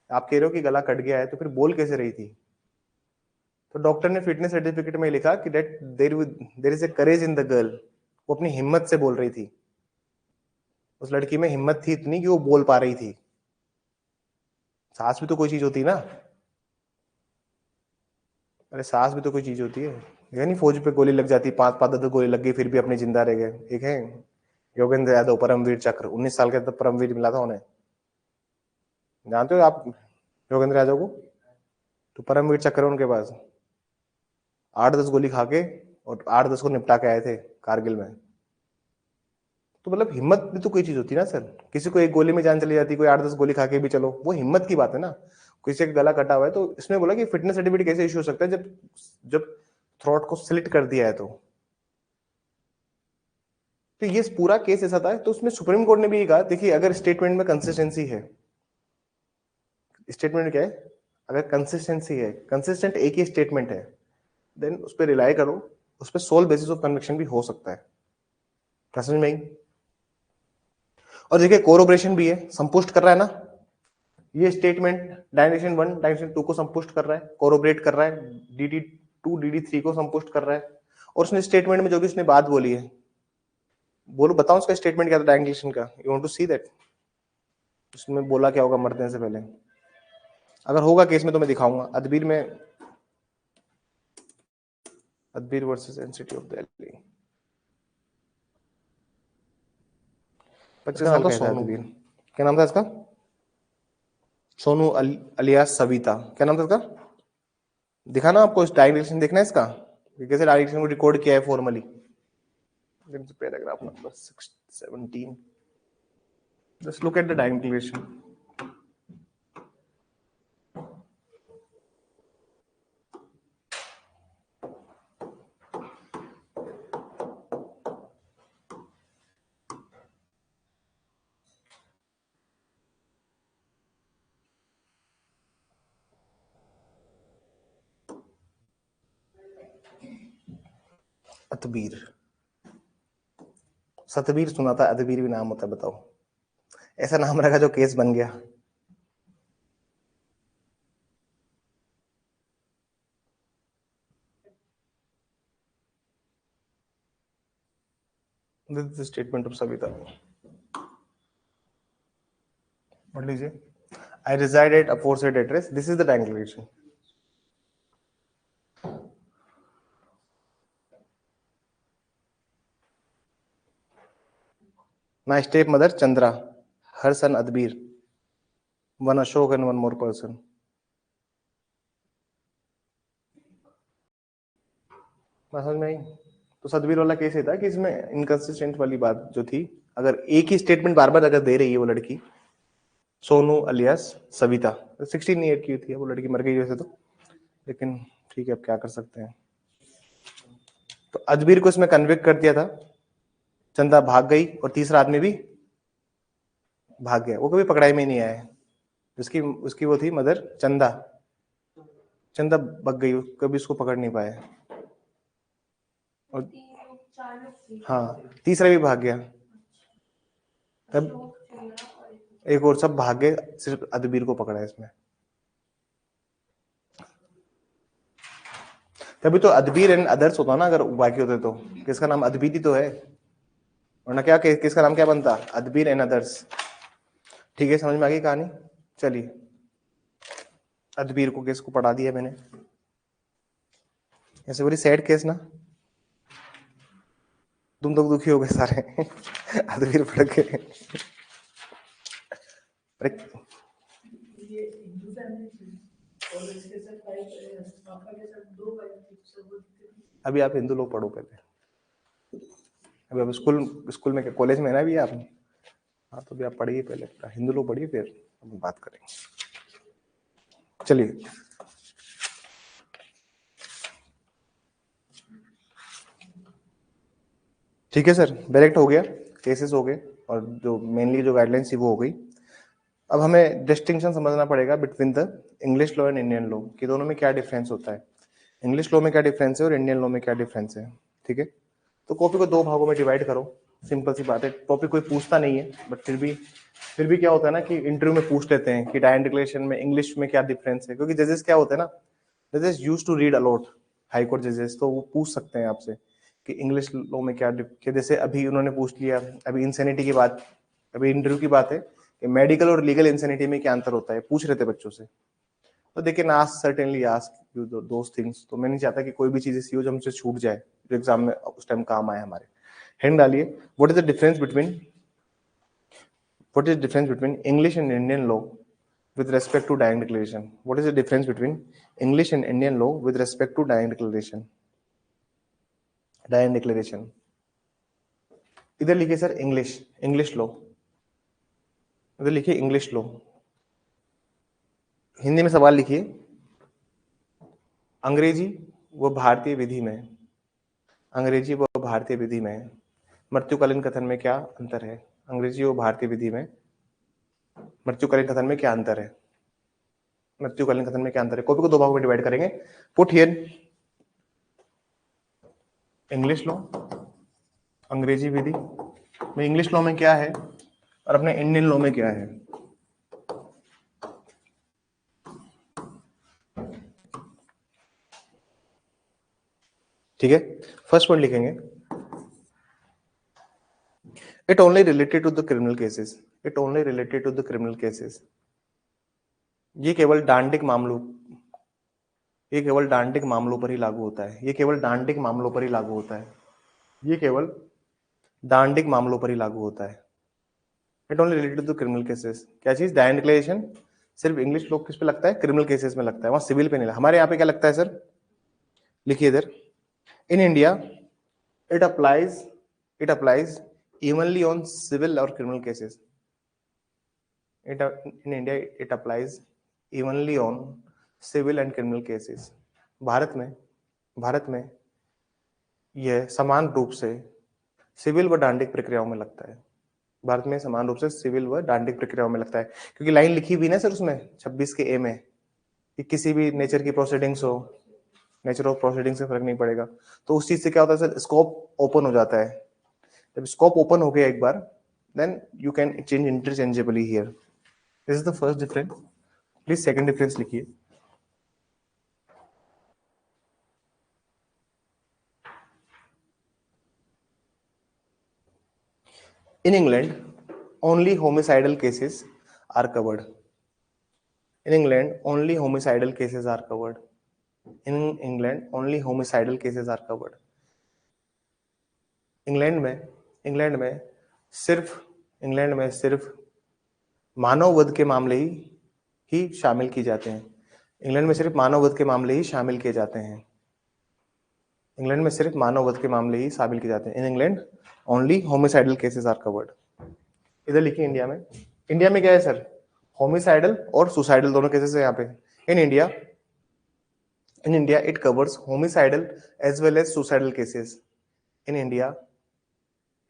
आप कह रहे हो कि गला कट गया है तो फिर बोल कैसे रही थी, तो डॉक्टर ने फिटनेस सर्टिफिकेट में लिखा कि that there is a courage in the girl, वो अपनी हिम्मत से बोल रही थी, उस लड़की में हिम्मत थी इतनी कि वो बोल पा रही थी। साहस भी तो कोई चीज होती है ना, अरे साहस भी तो कोई चीज होती है। देखा नहीं फौज पे गोली लग जाती, 5 5 10 गोली लग गई फिर भी अपने जिंदा रह गए। एक है योगेंद्र यादव, परमवीर चक्र, 19 साल के तब परमवीर मिला था उन्हें, जानते हो आप योगेंद्र यादव को? तो परमवीर चक्र उनके पास, 8 10 गोली खा के और 8 10 को निपटा के आए थे कारगिल में। तो मतलब हिम्मत भी तो कोई चीज होती है ना सर, किसी को एक गोली में जान चली जाती, कोई 8 10 गोली खा के भी चलो, वो हिम्मत की बात है ना। किसी का गला कटा हुआ है तो इसने बोला कि फिटनेस सर्टिफिकेट कैसे इशू हो सकता है जब जब थ्रोट को स्लिट कर दिया है तो ये पूरा केस ऐसा था। तो उसमें सुप्रीम कोर्ट ने भी ये कहा, देखिए अगर स्टेटमेंट में कंसिस्टेंसी है, स्टेटमेंट में क्या है, अगर कंसिस्टेंसी है, कंसिस्टेंट एक ही स्टेटमेंट है, देन उस पर रिलाई करो, उस पर सोल बेसिस ऑफ कन्विक्शन भी हो सकता है। समझ में आई? और देखिए कोरोबरेशन भी है, संपुष्ट कर रहा है ना, ये स्टेटमेंट डायरेक्शन 1 डायरेक्शन 2 को संपुष्ट कर रहा है, कोरोबरेट कर रहा है, DD2 DD3 को संपुष्ट कर रहा है। और उसने स्टेटमेंट में जो भी उसने बात बोली है, बोलो बताओ उसका स्टेटमेंट क्या था डायरेक्शन का, you want to see that, उसमें बोला क्या होगा मरने से पहले, अगर होगा केस में तो मैं दिखाऊंगा। अदबीर में, अदबीर वर्सेस एनसीटी ऑफ दिल्ली, 25 साल का था अदबीर। क्या नाम था इसका? सोनू अलियास सविता। क्या नाम था इसका? दिखाना आपको, इस डायरेक्शन देखना है इसका, कैसे डायरेक्शन को रिकॉर्ड किया है formally. Paragraph number 17, just look at the direction. Atbir, Satbir सुना था, अदबीर भी नाम होता है, बताओ ऐसा नाम रखा जो केस बन गया। This is statement of Savita, पढ़ लीजिए। I resided at aforesaid address, this is the direction. My step mother Chandra, her son Adbir, one Ashok and one more person. समझ में आई? तो सदबीर वाला केस ये था कि इसमें इनकंसिस्टेंट वाली बात जो थी, अगर एक ही स्टेटमेंट बार बार अगर दे रही है वो लड़की, सोनू अलियास सविता, 16 ईयर की थी, वो लड़की मर गई वैसे तो, लेकिन ठीक है अब क्या कर सकते हैं। तो अजबीर को इसमें कन्विक्ट कर दिया था, चंदा भाग गई और तीसरा आदमी भी भाग गया, वो कभी पकड़ाई में नहीं आया। उसकी उसकी वो थी मदर चंदा, चंदा भाग गई, कभी उसको पकड़ नहीं पाए। और हाँ तीसरा भी भाग गया। तब एक और सब भागे, सिर्फ अदबीर को पकड़ा है इसमें। तभी तो अदबीर एंड अदर्स होता ना, अगर बाकी होते तो किसका नाम अदबीर ही तो है, वरना क्या किसका नाम क्या बनता, अदबीर एंड अदर्स। ठीक है, समझ में आ गई कहानी। चलिए, अदबीर को केस को पढ़ा दिया मैंने, ऐसे बड़ी सैड केस ना, तुम तो दुखी हो गए सारे अदबीर पढ़ के। अरे अभी आप हिंदू लोग पढ़ो पहले, अभी आप स्कूल में कॉलेज में है ना अभी आप, हाँ तो अभी आप पढ़िए पहले, हिंदू लोग पढ़िए फिर बात करेंगे। चलिए, ठीक है सर, डायरेक्ट हो गया, केसेस हो गए, और जो मेनली जो गाइडलाइंस थी वो हो गई। अब हमें डिस्टिंक्शन समझना पड़ेगा between the English law and Indian law, कि दोनों में क्या डिफरेंस होता है, इंग्लिश लॉ में क्या डिफरेंस है और इंडियन लॉ में क्या डिफरेंस है। ठीक है, तो कॉपी को दो भागों में डिवाइड करो, सिंपल सी बात है, टॉपिक कोई पूछता नहीं है, बट फिर भी क्या होता है ना कि इंटरव्यू में पूछ लेते हैं कि डायरेक्ट डिक्लेरेशन में इंग्लिश में क्या डिफरेंस है, क्योंकि जजेस क्या होते हैं ना, जजेस use to read a lot, high court जजेस, तो वो पूछ सकते हैं आपसे कि इंग्लिश लॉ में क्या कि जैसे अभी उन्होंने पूछ लिया, अभी इंसेनिटी की बात, अभी इंटरव्यू की बात है कि मेडिकल और लीगल इंसेनिटी में क्या अंतर होता है, पूछ रहे थे बच्चों से, तो they can ask, certainly ask you those things. तो मैं नहीं चाहता कि कोई भी चीज ऐसी हो जो हमसे छूट जाए, जो एग्जाम में उस टाइम काम आए हमारे। हैंड डालिए, what is the difference between, what is the difference between English and Indian law with respect to direct declaration? What is the difference between English and Indian law with respect to direct declaration? Direct declaration, इधर लिखिए सर इंग्लिश लॉ, इधर लिखिए इंग्लिश लॉ, हिंदी में सवाल लिखिए, अंग्रेजी व भारतीय विधि में, अंग्रेजी व भारतीय विधि में मृत्युकालीन कथन में क्या अंतर है, अंग्रेजी व भारतीय विधि में मृत्युकालीन कथन में क्या अंतर है, मृत्युकालीन कथन में क्या अंतर है। कॉपी को दो भागों में डिवाइड करेंगे, पुट हियर इंग्लिश लॉ, अंग्रेजी विधि में इंग्लिश लॉ में क्या है और अपने इंडियन लॉ में क्या है। ठीक है, फर्स्ट पॉइंट लिखेंगे, it only related to the criminal cases, it only related to the criminal cases, ये केवल डांडिक मामलों, ये केवल डांडिक मामलों पर ही लागू होता है, ये केवल डांडिक मामलों पर ही लागू होता है, ये केवल डांडिक मामलों पर ही लागू होता है। It only related to criminal cases, क्या चीज, डायरेक्ट डिक्लेरेशन सिर्फ इंग्लिश लॉ किस पे लगता है, क्रिमिनल केसेस में लगता है, वहां सिविल पे नहीं, हमारे यहाँ पे क्या लगता है सर, लिखिए इधर, in India it applies, it applies evenly on civil और criminal cases, in India it applies evenly on civil and criminal cases। Bharat में यह समान रूप से सिविल व डांडिक प्रक्रियाओं में लगता है, भारत में समान रूप से सिविल व डांडिक प्रक्रियाओं में लगता है, क्योंकि लाइन लिखी हुई ना सर उसमें 26 के ए में कि किसी भी नेचर की प्रोसीडिंग्स हो, नेचर ऑफ प्रोसीडिंग से फर्क नहीं पड़ेगा, तो उस चीज से क्या होता है सर, स्कोप ओपन हो जाता है, जब स्कोप ओपन हो गया एक बार, then you can change interchangeably here, this is the first difference. Please second difference लिखिए, in England only homicidal cases are covered, in England only homicidal cases are covered, in England only homicidal cases are covered, England में सिर्फ, इंग्लैंड में सिर्फ मानव वध के मामले ही शामिल किए जाते हैं, इंग्लैंड में सिर्फ मानव वध के मामले ही शामिल किए जाते हैं, इंग्लैंड में सिर्फ मानव वध के मामले ही शामिल किए जाते हैं, in England only homicidal cases are covered. इधर लिखिए इंडिया में क्या है सर, होमिसाइडल और सुसाइडल दोनों केसेस है यहाँ पे, in India it covers homicidal as well as suicidal cases, in India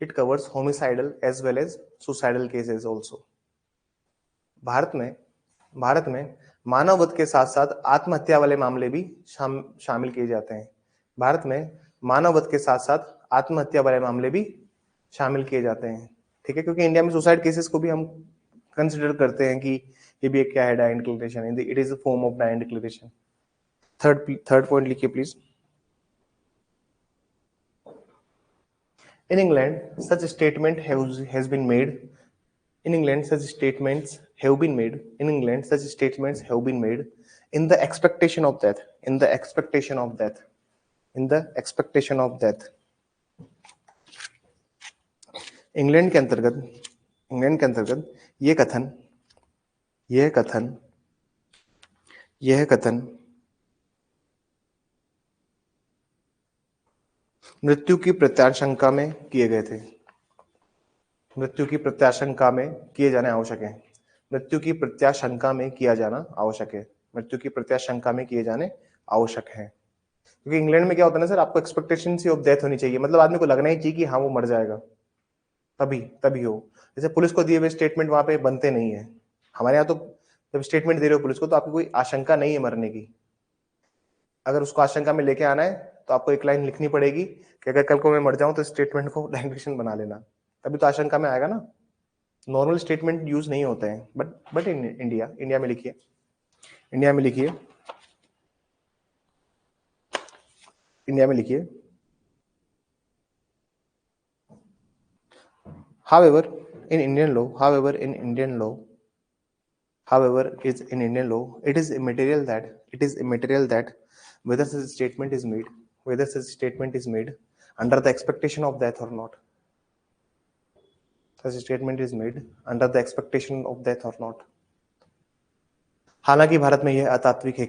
it covers homicidal as well as suicidal cases also. Bharat में मानव वध के साथ साथ आत्महत्या वाले मामले भी शामिल किए जाते हैं, भारत में मानव वध के साथ साथ आत्महत्या वाले मामले भी शामिल किए जाते हैं। ठीक है, क्योंकि इंडिया में सुसाइड केसेस को भी हम कंसिडर करते हैं कि ये भी एक क्या है, डायन declaration, it is a form of डायन डिक्लेरेशन। थर्ड पॉइंट लिखिए please. In England, such a statement has been made. In England, such statements have been made. In England, such statements have been made in the expectation of death. In the expectation of death. In the expectation of death. England के अंतर्गत यह कथन मृत्यु की प्रत्याशंका में किए गए थे। मृत्यु की प्रत्याशंका में किए जाने आवश्यक है। मृत्यु की प्रत्याशंका में किया जाना आवश्यक है। मृत्यु की प्रत्याशंका में किए जाने आवश्यक है। क्योंकि इंग्लैंड में क्या होता है ना सर, आपको एक्सपेक्टेशन सी ऑफ डेथ होनी चाहिए, मतलब आदमी को लगना ही चाहिए कि हाँ वो मर जाएगा, तभी हो। जैसे पुलिस को दिए हुए स्टेटमेंट वहां पे बनते नहीं है। हमारे यहाँ तो जब स्टेटमेंट दे रहे हो पुलिस को तो आपको कोई आशंका नहीं है मरने की। अगर उसको आशंका में लेके आना है तो आपको एक लाइन लिखनी पड़ेगी कि अगर कल को मैं मर जाऊं तो स्टेटमेंट को डायरेक्शन बना लेना, तभी तो आशंका में आएगा ना। नॉर्मल स्टेटमेंट यूज नहीं होते हैं, बट इन इंडिया में लिखिए, इंडिया में लिखिए, इंडिया में लिखिए। However, in Indian law, it is immaterial that whether such statement is made under the expectation of death or not. Such statement is made under the expectation of death or not. हालांकि भारत में यह अतात्विक है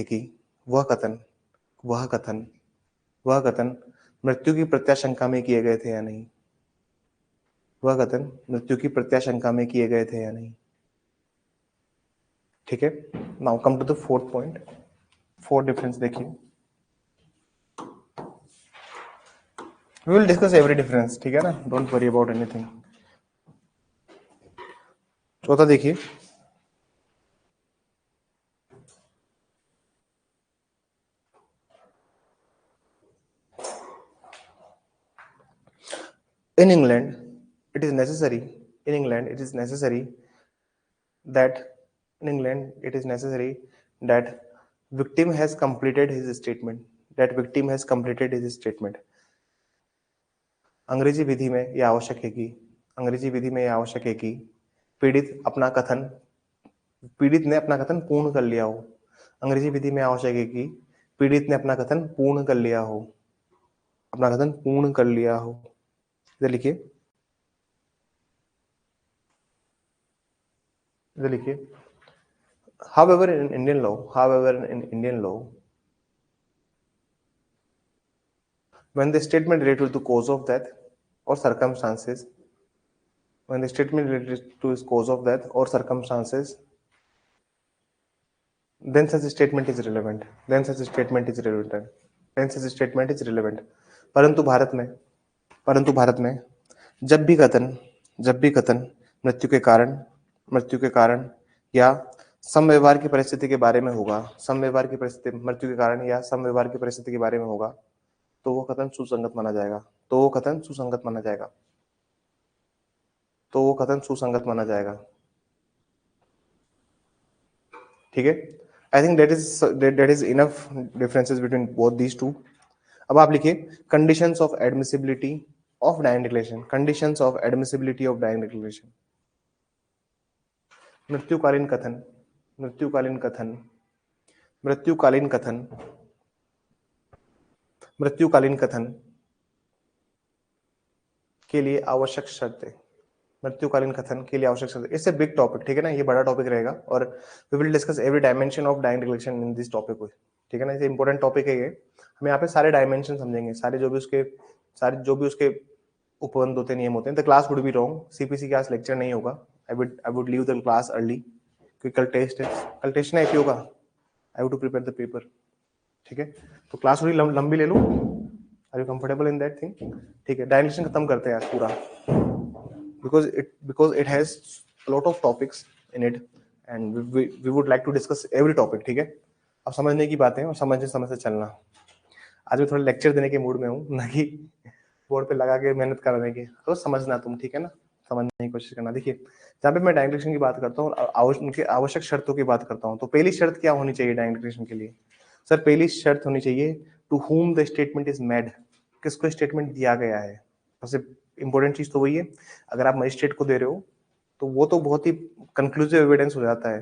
कि वह कथन मृत्यु की प्रत्याशंका में किए गए थे या नहीं। वह कथन मृत्यु की प्रत्याशंका में किए गए थे या नहीं। ठीक है, now come to the fourth point. Four difference देखिए, we will discuss every difference, ठीक है ना, डोंट वरी अबाउट एनीथिंग। चौथा देखिए, in England it is necessary that victim has completed his statement. अंग्रेजी विधि में यह आवश्यक है कि पीड़ित ने अपना कथन पूर्ण कर लिया हो। अंग्रेजी विधि में आवश्यक है कि पीड़ित ने अपना कथन पूर्ण कर लिया हो। इधर लिखिए, however in Indian law when the statement related to cause of death or circumstances, then such a statement is relevant. परंतु भारत में जब भी कथन मृत्यु के कारण या समव्यवहार की परिस्थिति के बारे में होगा, मृत्यु के कारण या समव्यवहार की परिस्थिति के बारे में होगा, तो वो कथन सुसंगत माना जाएगा। ठीक है, I think that is enough differences between both these two. अब आप लिखिए conditions of admissibility of dying declaration. मृत्युकालीन कथन के लिए आवश्यक शर्तें। इट्स ए बिग टॉपिक, ठीक है ना, ये बड़ा टॉपिक रहेगा और we will discuss every dimension of dying declaration in this topic, ठीक है ना। ये इंपॉर्टेंट टॉपिक है ये। हम यहाँ पे सारे डायमेंशन समझेंगे, सारे जो भी उसके उपबंध होते, नियम होते हैं। The class would be wrong, CPC class lecture नहीं होगा। I would leave the class early क्योंकि कल टेस्ट है, AP होगा। I would to prepare the paper, ठीक है। तो क्लास थोड़ी लंबी ले लूं, are you comfortable in that thing? ठीक है, डायमेंशन खत्म करते हैं आज पूरा, because it has a lot of topics in it and we would like to discuss every topic, ठीक है। अब समझने की बात है और समझ से चलना। आज मैं थोड़ा लेक्चर देने के मूड में हूँ, ना कि बोर्ड पे लगा के मेहनत कराने की, तो समझना तुम, ठीक है ना। समझने की कोशिश करना। देखिए जहाँ पे मैं डायरेक्ट डिक्लेरेशन की बात करता हूँ, उनके आवश्यक शर्तों की बात करता हूँ, तो पहली शर्त क्या होनी चाहिए डायरेक्ट डिक्लेरेशन के लिए? सर पहली शर्त होनी चाहिए to whom the statement is made, किसको स्टेटमेंट दिया गया है। सबसे इंपॉर्टेंट चीज तो वही है। अगर आप मजिस्ट्रेट को दे रहे हो तो वो तो बहुत ही कंक्लूसिव एविडेंस हो जाता है।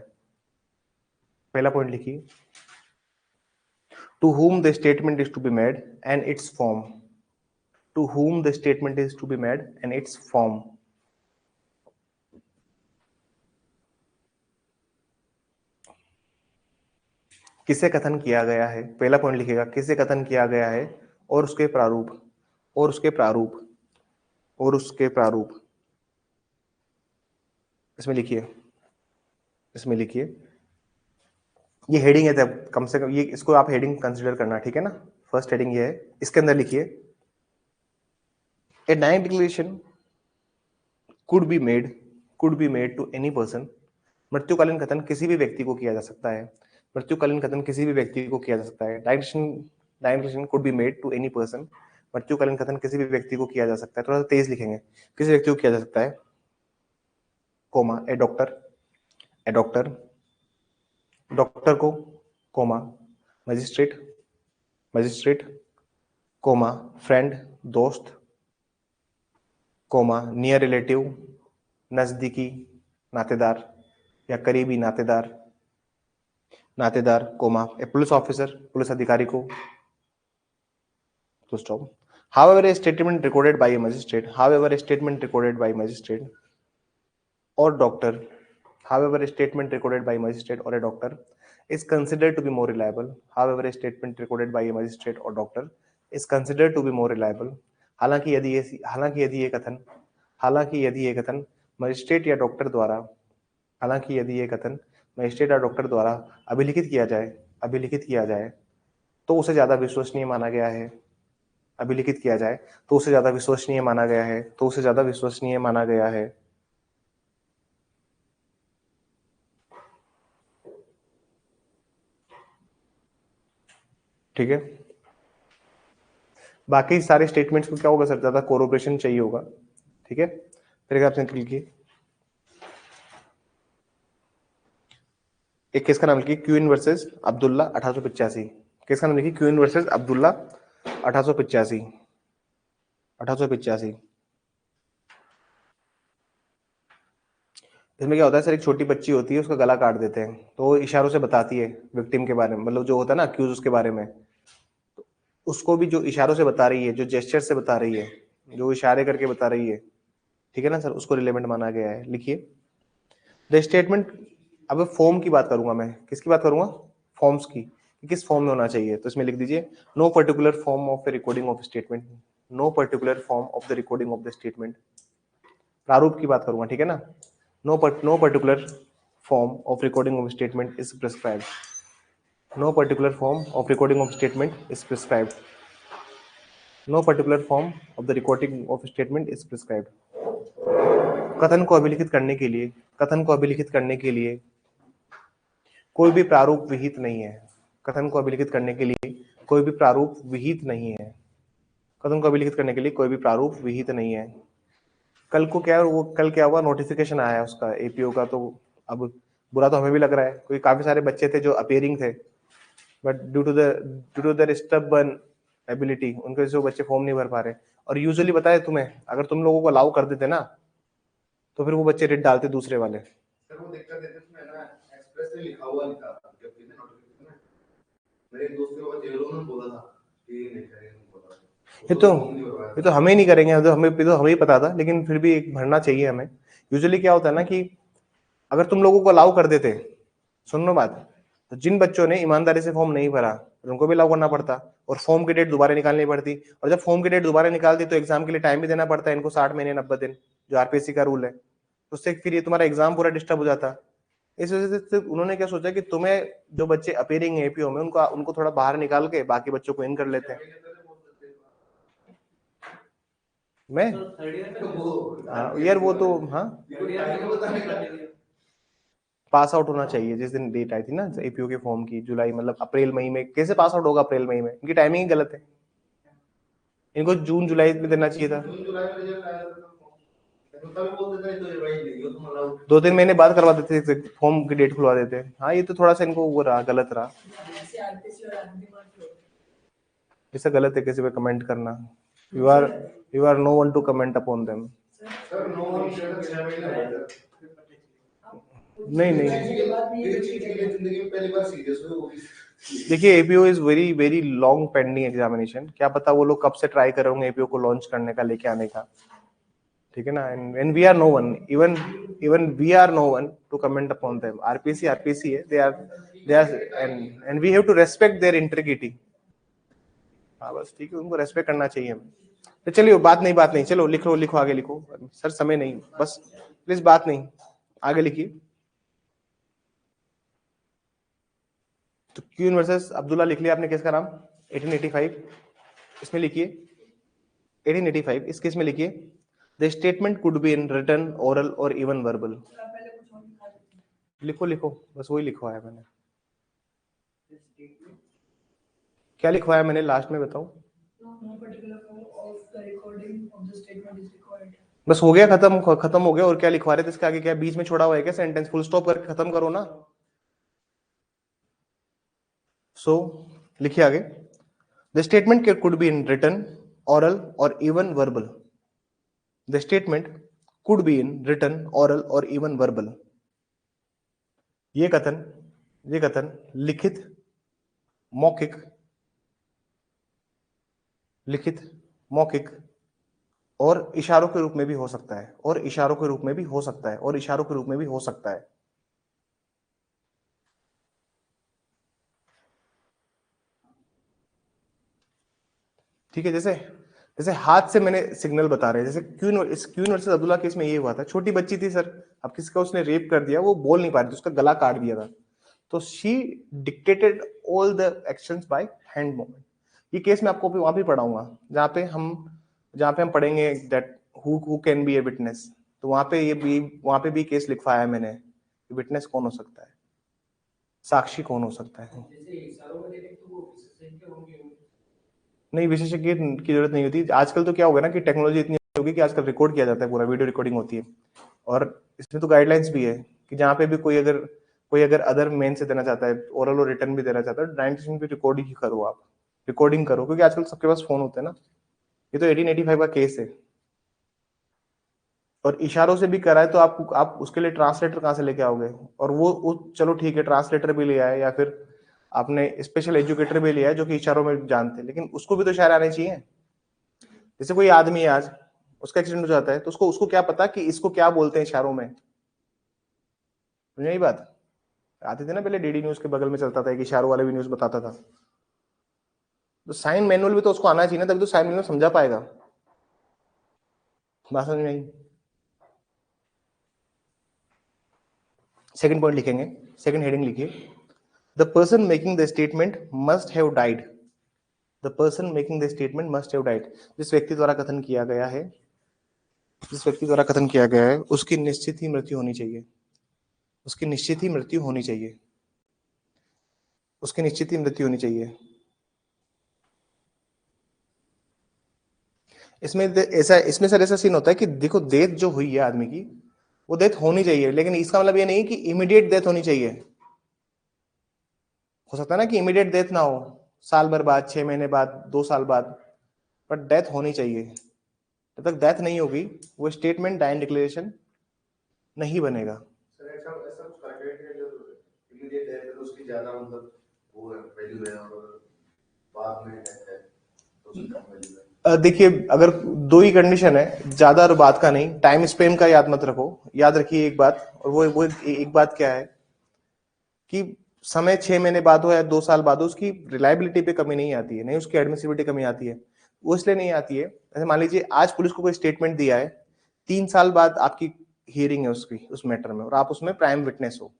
पहला पॉइंट लिखिए, to whom the statement is to be made and its form, to whom the statement is to be made and its form. किसे कथन किया गया है, पहला पॉइंट लिखेगा, किसे कथन किया गया है और उसके प्रारूप, और उसके प्रारूप, और उसके प्रारूप। इसमें लिखिए, इसमें लिखिए, ये हेडिंग है, तब कम से कम ये इसको आप हेडिंग कंसीडर करना, ठीक है ना। फर्स्ट हेडिंग ये है, इसके अंदर लिखिए, a direct declaration could be made to any person. मृत्युकालीन कथन किसी भी व्यक्ति को किया जा सकता है, मृत्युकालीन कथन किसी भी व्यक्ति को किया जा सकता है। Direction could be made to any person, मृत्युकालीन कथन किसी भी व्यक्ति को किया जा सकता है। थोड़ा सा तेज लिखेंगे, किसी व्यक्ति को किया जा सकता है, comma, a doctor, a doctor, doctor को, comma, magistrate, magistrate, comma, friend, दोस्त, कोमा, नियर रिलेटिव, नजदीकी नातेदार या करीबी नातेदार, नातेदार, comma, a police officer, police अधिकारी को, तो stop. However, a statement recorded by a magistrate, however, a statement recorded by magistrate or doctor, however, a statement recorded by magistrate or a doctor is considered to be more reliable. However, a statement recorded by a magistrate or doctor is considered to be more reliable. हालांकि यदि ये कथन मजिस्ट्रेट या डॉक्टर द्वारा, हालांकि यदि ये कथन मजिस्ट्रेट या डॉक्टर द्वारा अभिलिखित किया जाए तो उसे ज्यादा विश्वसनीय माना गया है। अभिलिखित किया जाए तो उसे ज्यादा विश्वसनीय माना गया है, तो उसे ज्यादा विश्वसनीय माना गया है। ठीक है, बाकी सारे स्टेटमेंट्स को क्या होगा सर, ज्यादा कोरोबरेशन चाहिए होगा। ठीक है, फिर आपने लिखिए, एक केस का नाम लिखिए, क्यूइन वर्सेस अब्दुल्ला 1885। केस का नाम लिखिए, क्यूइन वर्सेस अब्दुल्ला 1885, 1885। इसमें क्या होता है सर, एक छोटी बच्ची होती है, उसका गला काट देते हैं, तो वो इशारों से बताती है विक्टिम के बारे में, मतलब जो होता है ना अक्यूज, उसके बारे में। तो उसको भी जो इशारों से बता रही है, जो जेस्चर से बता रही है, जो इशारे करके बता रही है, ठीक है ना सर, उसको रिलेवेंट माना गया है। लिखिए, द स्टेटमेंट, अब फॉर्म की बात करूंगा मैं, किसकी बात करूंगा, फॉर्म्स की, किस फॉर्म में होना चाहिए। तो इसमें लिख दीजिए, no particular form of the recording of statement, no particular form of the recording of the statement. प्रारूप की बात करूंगा, ठीक है ना। No particular form of recording of statement is prescribed, no particular form of recording of statement is prescribed, no particular form of the recording of statement is prescribed. कथन को अभिलिखित करने के लिए, कथन को अभिलिखित करने के लिए कोई भी प्रारूप विहित नहीं है, कथन को अभिलिखित करने के लिए कोई भी प्रारूप विहित नहीं है, कथन को अभिलिखित करने के लिए कोई भी प्रारूप विहित नहीं है। कल को क्या, वो कल क्या हुआ, नोटिफिकेशन आया उसका एपीओ का, तो अब बुरा तो हमें भी लग रहा है, कोई काफी सारे बच्चे थे जो अपीयरिंग थे, but due to the stubborn ability, उनके वजह से वो बच्चे फॉर्म नहीं भर पा रहे। और यूजुअली बताए तुम्हें, अगर तुम लोगों को अलाउ कर देते ना, तो फिर वो बच्चे रिट डालते दूसरे वाले। सर वो दिक्कत है इसमें ना, एक्सप्रेस में लिखा हुआ लिखा जब भी नोटिफिकेशन है, मेरे दोस्त के बाबा जेलों में बोला था कि नहीं करेंगे, ये तो हमें नहीं करेंगे, तो हमें ही पता था, लेकिन फिर भी एक भरना चाहिए हमें। यूजुअली क्या होता है ना कि अगर तुम लोगों को अलाउ कर देते, सुन लो बात, तो जिन बच्चों ने ईमानदारी से फॉर्म नहीं भरा उनको भी अलाउ करना पड़ता, और फॉर्म की डेट दोबारा निकालनी पड़ती, और जब फॉर्म की डेट दोबारा निकाल दी तो एग्जाम के लिए टाइम भी देना पड़ता है इनको, 60 महीने 90 दिन, जो आरपीएससी का रूल है। तो उससे फिर ये तुम्हारा एग्जाम पूरा डिस्टर्ब हो जाता। इस वजह से उन्होंने क्या सोचा कि तुम्हें जो बच्चे अपीयरिंग एपीओ में, उनको थोड़ा बाहर निकाल के बाकी बच्चों को इन कर लेते हैं। मैं यार वो तो हाँ, पास आउट होना चाहिए जिस दिन डेट आई थी ना एपीओ के फॉर्म की, जुलाई मतलब अप्रैल मई में, कैसे पास आउट होगा अप्रैल मई में, इनकी टाइमिंग ही गलत है, इनको जून जुलाई में देना चाहिए था। 2 3 महीने बाद करवा देते थे, फॉर्म की डेट खुलवा देते। हाँ ये तो थोड़ा सा इनको वो रहा, गलत रहा, इससे गलत है किसी पे कमेंट करना। You are no one to comment upon them. नहीं देखिए, APO is very very long pending examination. क्या पता वो लोग कब से ट्राई कर रहे होंगे एपीओ को लॉन्च करने का, लेके आने का, ठीक है ना। And we are no one, even we are no one to comment upon them. RPC है, they are and we have to respect their integrity. हाँ बस ठीक है, उनको रेस्पेक्ट करना चाहिए हमें। तो चलिए बात नहीं, चलो लिखो आगे लिखो। सर समय नहीं, बस प्लीज बात नहीं, आगे लिखिए। तो क्यून वर्सेस अब्दुल्ला लिख लिया आपने, किसका नाम? 1885, इसमें लिखिए 1885, इस केस में लिखिए the statement could be in written, oral और इवन वर्बल। लिखो बस वही लिखवाया मैंने। क्या लिखवाया मैंने लास्ट में बताऊं? बस हो गया, खत्म हो गया। और क्या लिखवा रहे थे इसके आगे? क्या बीच में छोड़ा हुआ है क्या सेंटेंस? फुल स्टॉप करके खत्म करो ना। सो लिखिए आगे, the statement could be in written, oral और even verbal. The statement could be in written, oral और इवन वर्बल। ये कथन लिखित, मौखिक और इशारों के रूप में भी हो सकता है, और इशारों के रूप में भी हो सकता है, और इशारों के रूप में भी हो सकता है। ठीक है, जैसे हाथ से मैंने सिग्नल बता रहे हैं, जैसे क्यून वर्सेस अब्दुल्ला केस में ये हुआ था। छोटी बच्ची थी सर, अब किसी का उसने रेप कर दिया, वो बोल नहीं पा रही थी, उसका गला काट दिया था, तो she dictated all the actions by hand movement. ये केस मैं आपको वहां भी पढ़ाऊंगा जहाँ पे हम पढ़ेंगे that who can be a witness. तो वहां पे भी केस लिखवाया है मैंने, विटनेस कौन हो सकता है, साक्षी कौन हो सकता है। नहीं, विशेषज्ञ की जरूरत नहीं होती। आजकल तो क्या होगा ना कि टेक्नोलॉजी इतनी होगी कि आजकल रिकॉर्ड किया जाता है, पूरा वीडियो रिकॉर्डिंग होती है। और इसमें तो गाइडलाइंस भी है कि जहाँ पे भी कोई अगर अदर मेन से देना चाहता है, ओरल और रिटर्न भी देना चाहता है, डायरेक्शन भी रिकॉर्डिंग करो, आप रिकॉर्डिंग करो, क्योंकि आजकल सबके पास फोन होते हैं ना। ये तो 1885 का केस है, और इशारों से भी करा है, तो आप उसके लिए ट्रांसलेटर कहाँ से लेके आओगे? और वो चलो ठीक है, ट्रांसलेटर भी ले आए, या फिर आपने स्पेशल एजुकेटर भी लिया है जो कि इशारों में जानते हैं, लेकिन उसको भी तो इशारे आने चाहिए। जैसे कोई आदमी है आज, उसका एक्सीडेंट हो जाता है, तो उसको क्या पता कि इसको क्या बोलते हैं इशारों में? यही बात आती थी ना पहले, डीडी न्यूज के बगल में चलता था एक इशारों वाला भी न्यूज बताता था। तो साइन मैनुअल भी तो उसको आना चाहिए ना, तभी तो साइन मैनुअल समझा पाएगा। बात समझ में आई? सेकंड पॉइंट लिखेंगे, सेकंड हेडिंग लिखिए, the person making the statement must have died. The person making the statement must have died. जिस व्यक्ति द्वारा कथन किया गया है, उसकी निश्चित ही मृत्यु होनी चाहिए। उसकी निश्चित ही मृत्यु होनी इसमें सर ऐसा सीन होता है कि देखो, डेथ जो हुई है आदमी की, वो डेथ होनी चाहिए, लेकिन इसका मतलब ये नहीं कि इमीडिएट डेथ होनी चाहिए। हो सकता है ना कि इमीडिएट डेथ ना हो, साल भर बाद, 6 महीने बाद, 2 साल बाद, बट डेथ होनी चाहिए। जब तक डेथ नहीं होगी, वो स्टेटमेंट डायन डिक्लेरेशन नहीं बनेगा। देखिए, अगर 2 ही कंडीशन है, ज्यादा और बात का नहीं, टाइम स्पेन का याद मत रखो। याद रखिए एक बात, और वो एक बात क्या है कि समय 6 महीने बाद हो या 2 साल बाद हो, उसकी रिलायबिलिटी पे कमी नहीं आती है, नहीं उसकी एडमिसिबिलिटी कमी आती है। वो इसलिए नहीं आती है, जैसे मान लीजिए आज पुलिस को कोई स्टेटमेंट दिया है, 3 साल बाद आपकी हियरिंग है उसकी, उस मैटर में, और आप उसमें प्राइम विटनेस हो,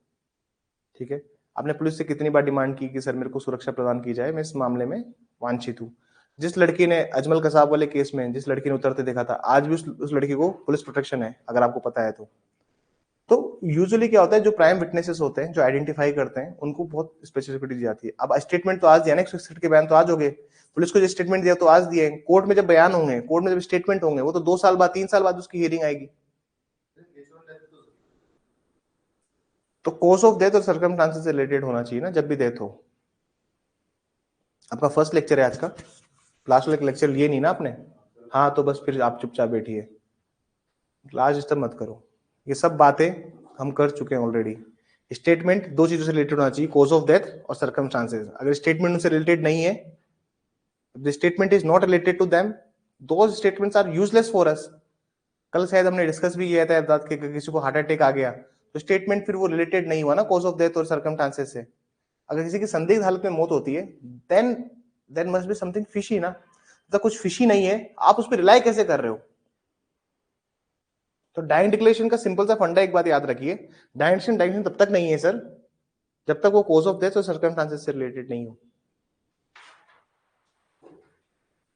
ठीक है। आपने पुलिस से कितनी बार डिमांड की कि सर मेरे को सुरक्षा प्रदान की जाए, मैं इस मामले में वांछित हूँ। जिस लड़की ने अजमल कसाब वाले केस में जिस लड़की ने उतरते देखा था, आज भी उस लड़की को पुलिस प्रोटेक्शन है, अगर आपको पता है तो यूजुअली क्या होता है, जो प्राइम विटनेसेस होते हैं, जो आइडेंटिफाई करते हैं, उनको बहुत स्पेसिफिसिटी दी जाती है। अब स्टेटमेंट तो आज दिया ना, 161 के बयान तो आज हो गए, पुलिस को जो स्टेटमेंट दिया तो आज दिए, कोर्ट में जब बयान होंगे, कोर्ट में जब स्टेटमेंट होंगे, वो तो 2 साल बाद, 3 साल बाद उसकी हियरिंग आएगी। तो कॉज ऑफ डेथ और सर्कमस्टांसेस से रिलेटेड होना चाहिए ना जब भी डेथ हो। आपका फर्स्ट लेक्चर है आज का, लास्ट वाला लेक्चर लिए नहीं ना आपने? हाँ तो बस फिर आप चुपचाप बैठिए, क्लास डिस्टर्ब मत करो। ये सब बातें हम कर चुके हैं ऑलरेडी। स्टेटमेंट दो चीजों से रिलेटेड होना चाहिए, कॉज ऑफ डेथ और सर्कमस्टांसेस। अगर स्टेटमेंट उनसे रिलेटेड नहीं है, the statement is not related to them, those statements are useless for us. कल शायद हमने डिस्कस भी किया था अर्थात कि किसी को हार्ट अटैक आ गया तो स्टेटमेंट फिर वो रिलेटेड नहीं हुआ ना कॉज ऑफ डेथ और सर्कमस्टांसेस से। अगर किसी की संदिग्ध हालत में मौत होती है then then must be something fishy ना, तो कुछ फिशी नहीं है, आप उस पर रिलाई कैसे कर रहे हो? तो डायरेक्ट डिक्लेरेशन का सिंपल सा फंडा एक बात याद रखिए, डायरेक्शन तब तक नहीं है सर जब तक वो कॉज ऑफ डेथ और सर्कमस्टांसेस से रिलेटेड नहीं हो।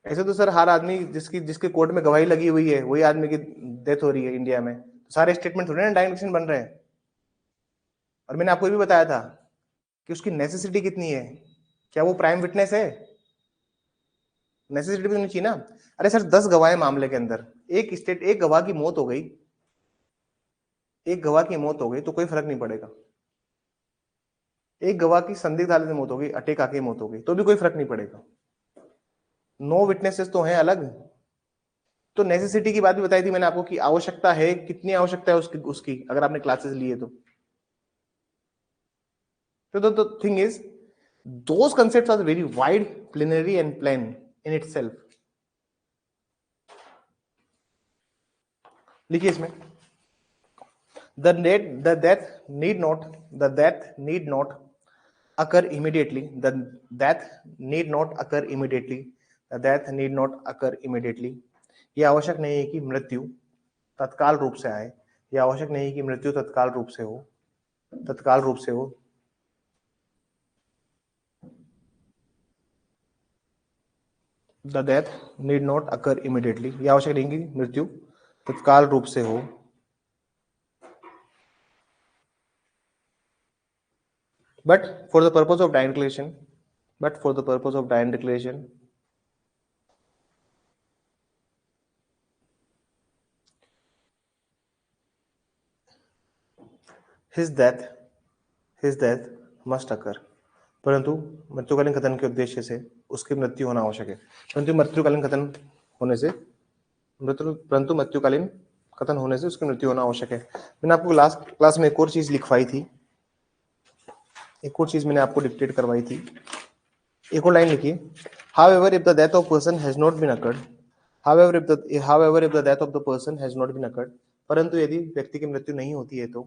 ऐसे तो सर हर आदमी जिसके कोर्ट में गवाही लगी हुई है वही आदमी की डेथ हो रही है इंडिया में, तो सारे स्टेटमेंट थोड़े ना डायरेक्शन बन रहे हैं। और मैंने आपको ये भी बताया था कि उसकी नेसेसिटी कितनी है, क्या वो प्राइम विटनेस है? नेसेसिटी भी होनी चाहिए ना। अरे सर 10 गवाह है मामले के अंदर, एक गवाह की मौत हो गई, एक गवाह की मौत हो गई तो कोई फर्क नहीं पड़ेगा। एक गवाह की संदिग्ध हालत में मौत हो गई, अटैक आके मौत हो गई तो भी कोई फर्क नहीं पड़ेगा। 9 विटनेसेस तो हैं अलग। तो नेसेसिटी की बात भी बताई थी मैंने आपको कि आवश्यकता है, कितनी आवश्यकता है उसकी अगर आपने क्लासेस लिए तो the thing is those concepts are very wide, plenary and plain in itself. लिखिए इसमें the death need not occur immediately, the death need not occur immediately, the death need not occur immediately। ये आवश्यक नहीं है कि मृत्यु तत्काल रूप से आए, ये आवश्यक नहीं है कि मृत्यु तत्काल रूप से हो, तत्काल रूप से हो। The death need not occur immediately, ये आवश्यक नहीं कि मृत्यु तत्काल रूप से हो। But for the purpose of direct declaration, his death must occur। परंतु मृत्युकालीन कथन के उद्देश्य से उसकी मृत्यु होना आवश्यक है। परंतु मृत्युकालीन कथन होने से उसकी मृत्यु होना आवश्यक है। मैंने आपको लास्ट क्लास में एक और चीज लिखवाई थी, एक और चीज मैंने आपको डिक्टेट करवाई थी। एक और लाइन लिखिए, however if the death of person has not been occurred, however if the death of the person has not been occurred, परंतु यदि व्यक्ति की मृत्यु नहीं होती है तो,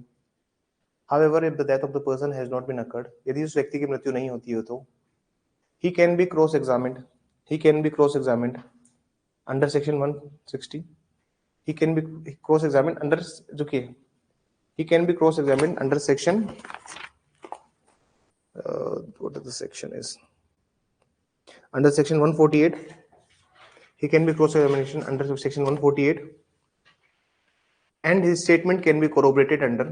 however if the death of the person has not been occurred, यदि उस व्यक्ति की मृत्यु नहीं होती है तो he can be cross examined under section 160, he can be cross examined under जो कि he can be cross examined under section what the section is under section 148, he can be cross examination under section 148 and his statement can be corroborated under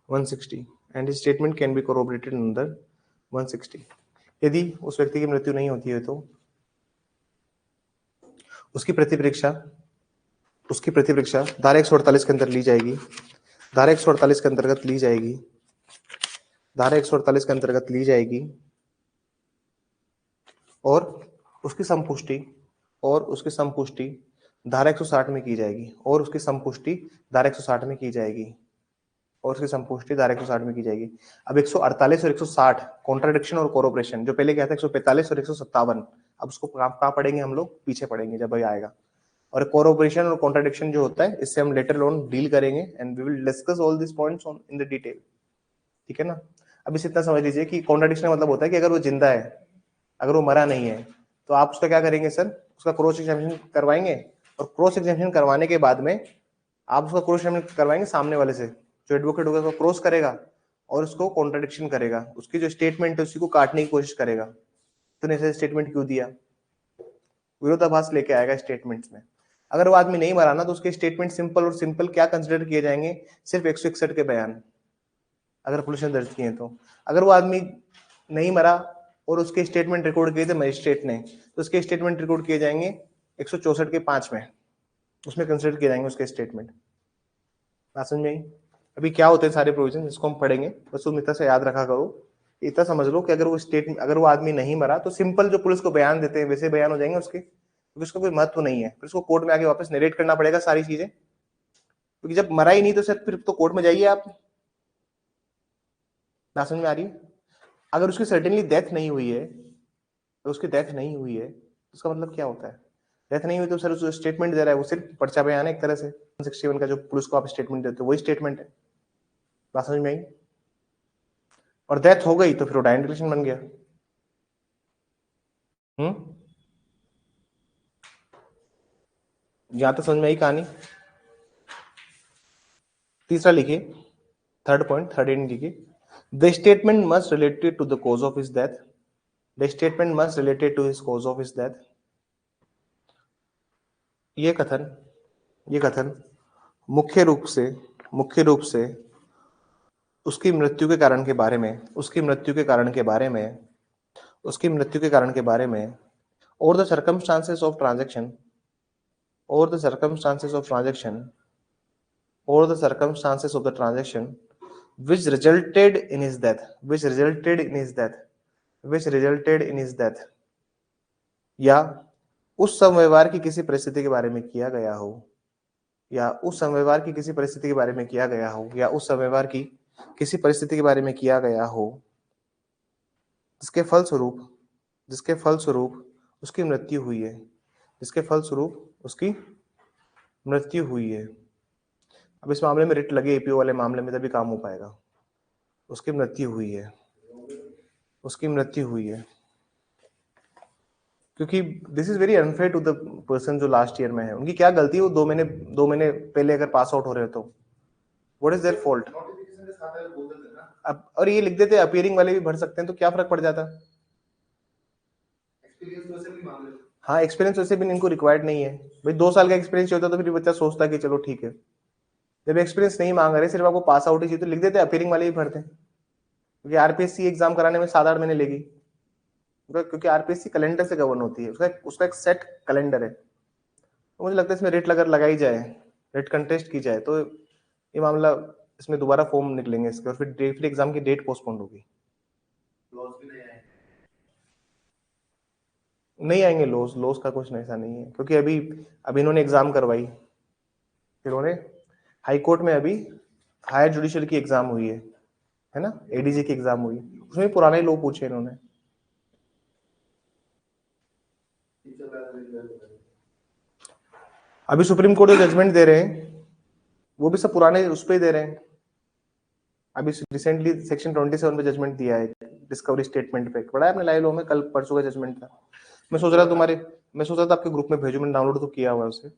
160 and his statement can be corroborated under 160। यदि उस व्यक्ति की मृत्यु नहीं होती है तो उसकी प्रतिपरीक्षा धारा 148 के अंदर ली जाएगी, धारा 148 के अंतर्गत ली जाएगी, धारा 148 के अंतर्गत ली जाएगी और उसकी संपुष्टि धारा 160 में की जाएगी, और उसकी संपुष्टि धारा 160 में की जाएगी, और उसकी संपुष्टि धारा 160 में की जाएगी। अब 148 और 160 कॉन्ट्राडिक्शन और कोरोबरेशन, जो पहले क्या था 145 और 157, अब उसको कहाँ पढ़ेंगे हम लोग? पीछे पढ़ेंगे जब ये आएगा। और कोरोबरेशन और कॉन्ट्राडिक्शन जो होता है इससे हम लेटर ऑन डील करेंगे and we will discuss all this points on in the detail, ठीक है ना। अब इसे इतना समझ लीजिए कि कॉन्ट्राडिक्शन का मतलब होता है कि अगर वो जिंदा है, अगर वो मरा नहीं है, तो आप उसका क्या करेंगे सर? उसका क्रॉस एग्जामिनेशन करवाएंगे, और क्रॉस एग्जामिनेशन करवाने के बाद में आप उसका क्रॉस एग्जामिनेशन करवाएंगे सामने वाले से, जो एडवोकेट होगा उसको क्रॉस करेगा और उसको कॉन्ट्राडिक्शन करेगा, उसकी जो स्टेटमेंट है उसी को काटने की कोशिश करेगा। तो ऐसे स्टेटमेंट क्यों दिया? विरोधाभास लेके आएगा स्टेटमेंट्स में। अगर वो आदमी नहीं मरा ना तो उसके स्टेटमेंट सिंपल और सिंपल क्या कंसिडर किए जाएंगे? सिर्फ 161 के बयान, अगर पुलिस ने दर्ज किए तो। अगर वो आदमी नहीं मरा और उसके स्टेटमेंट रिकॉर्ड किए थे मजिस्ट्रेट ने, तो उसके स्टेटमेंट रिकॉर्ड किए जाएंगे 164 के 5 में, उसमें कंसिडर किए जाएंगे उसके स्टेटमेंट। बात समझ में आई? अभी क्या होते हैं सारे प्रोविजन जिसको हम पढ़ेंगे, बस तुम इतना से याद रखा करो, इतना समझ लो कि अगर वो आदमी नहीं मरा तो सिंपल जो पुलिस को बयान देते हैं वैसे बयान हो जाएंगे उसके, क्योंकि उसका कोई महत्व नहीं है, फिर उसको कोर्ट में आके वापस नरेट करना पड़ेगा सारी चीजें, क्योंकि जब मरा ही नहीं तो सर फिर तो कोर्ट में जाइए आप। बात समझ में आ रही है? अगर उसकी सर्टेनली डेथ नहीं हुई है, अगर उसकी डेथ नहीं हुई है तो उसका मतलब क्या होता है? डेथ नहीं हुई तो सर उसको स्टेटमेंट दे रहा है, वो सिर्फ पर्चा बयान है एक तरह से। 161 का जो पुलिस को आप स्टेटमेंट देते हो वही स्टेटमेंट है। बात समझ में आई? और डेथ हो गई तो फिर वो डायरेक्शन बन गया। यहां तक समझ में आई कहानी? तीसरा लिखिए, थर्ड पॉइंट, थर्ड एंड लिखिए, the statement must related to the cause of his death, the statement must related to his cause of his death. ये कथन मुख्य रूप से उसकी मृत्यु के कारण के बारे में, और the circumstances of transaction, or the circumstances of the transaction which resulted in his death, या उस संव्यवहार की किसी परिस्थिति के बारे में किया गया हो, या उस संव्यवहार की किसी परिस्थिति के बारे में किया गया हो, जिसके फलस्वरूप उसकी मृत्यु हुई है, अब इस मामले में रिट लगे एपीओ वाले मामले में तभी काम हो पाएगा। उसकी मृत्यु हुई है, क्योंकि this is very unfair to the person जो लास्ट ईयर में है। उनकी क्या गलती है? वो 2 महीने पहले अगर पास आउट हो रहे हो तो व्हाट इज देयर फॉल्ट? अब और ये लिख देते अपीयरिंग वाले भी भर सकते हैं, तो क्या फर्क पड़ जाता? हाँ, एक्सपीरियंस वैसे भी इनको रिक्वायर्ड नहीं है भाई। 2 साल का एक्सपीरियंस होता तो फिर बच्चा सोचता कि चलो ठीक है। जब एक्सपीरियंस नहीं मांग रहे, सिर्फ आपको पास आउट ही चाहिए, तो लिख देते अपीयरिंग वाले भी भरते हैं, क्योंकि आरपीएससी एग्जाम कराने में 7-8 महीने लेगी, क्योंकि आरपीएससी कैलेंडर से गवर्न होती है, उसका एक सेट कैलेंडर है। तो मुझे लगता है इसमें रेट लगाई जाए, रेट कंटेस्ट की जाए, तो ये मामला, इसमें दोबारा फॉर्म निकलेंगे इसके, और फिर एग्जाम की डेट पोस्टपोन होगी। नहीं आएंगे लॉस का कुछ ऐसा नहीं है, क्योंकि अभी इन्होंने एग्जाम करवाई, इन्होंने हाई कोर्ट में अभी हायर जुडिशियल की एग्जाम हुई है ना, एडीजी की एग्जाम हुई, उसमें पुराने लोग पूछे इन्होंने। अभी सुप्रीम कोर्ट जो जजमेंट दे रहे हैं वो भी सब पुराने उस पर ही दे रहे हैं। अभी रिसेंटली सेक्शन 27 पे जजमेंट दिया है, डिस्कवरी स्टेटमेंट पे, पढ़ा है आपने लाइव लॉ में? कल परसों का जजमेंट था। मैं सोच रहा था आपके ग्रुप में भेजूं, मैंने डाउनलोड तो किया हुआ है उसे।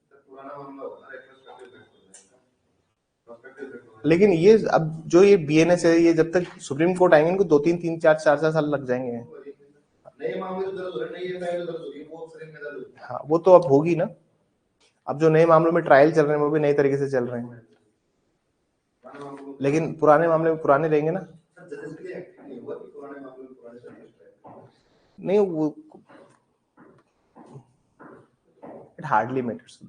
लेकिन ये अब जो ये बीएनएस है, ये जब तक सुप्रीम कोर्ट आएंगे इनको 2-3-3-4 4 साल लग जाएंगे। हाँ, वो तो अब होगी ना। अब जो नए मामलों में ट्रायल चल रहे हैं वो भी नए तरीके से चल रहे हैं, लेकिन पुराने मामले में पुराने रहेंगे ना। नहीं, वो इट हार्डली मैटर्स।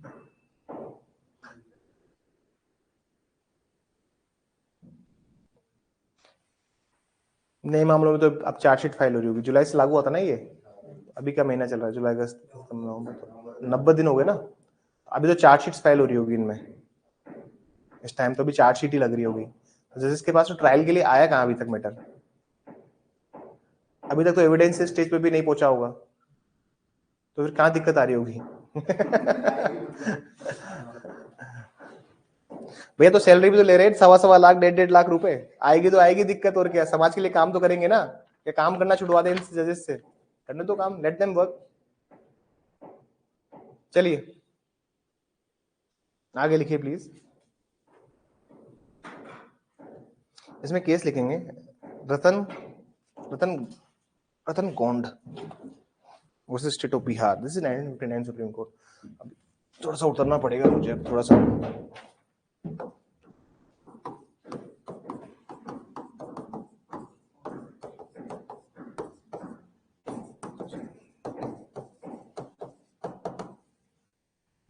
नए मामलों में तो अब चार्जशीट फाइल हो रही होगी, जुलाई से लागू होता ना ये। अभी का महीना चल रहा है, जुलाई अगस्त नवंबर, तो 90 दिन हो गए ना। अभी तो चार्जशीट फाइल हो रही होगी इनमें इस टाइम, तो अभी चार्जशीट ही लग रही होगी। जजेस के पास तो ट्रायल के लिए आया कहाँ अभी तक मैटर? अभी तक तो एविडेंस स्टेज पे भी नहीं पहुंचा होगा, तो फिर कहाँ दिक्कत आ रही होगी? भैया तो सैलरी भी तो ले रहे हैं 1.25 लाख 1.5 लाख रुपए, आएगी तो आएगी दिक्कत, और क्या, समाज के लिए काम तो करेंगे ना। या काम करना छुड़वा दें इन जजेस से? करने तो काम, लेट देम वर्क। चलिए आगे लिखिए प्लीज। इसमें केस लिखेंगे Ratan Ratan Ratan Gond versus state of Bihar. This is 1959 supreme court. थोड़ा सा उतरना पड़ेगा मुझे अब, थोड़ा सा।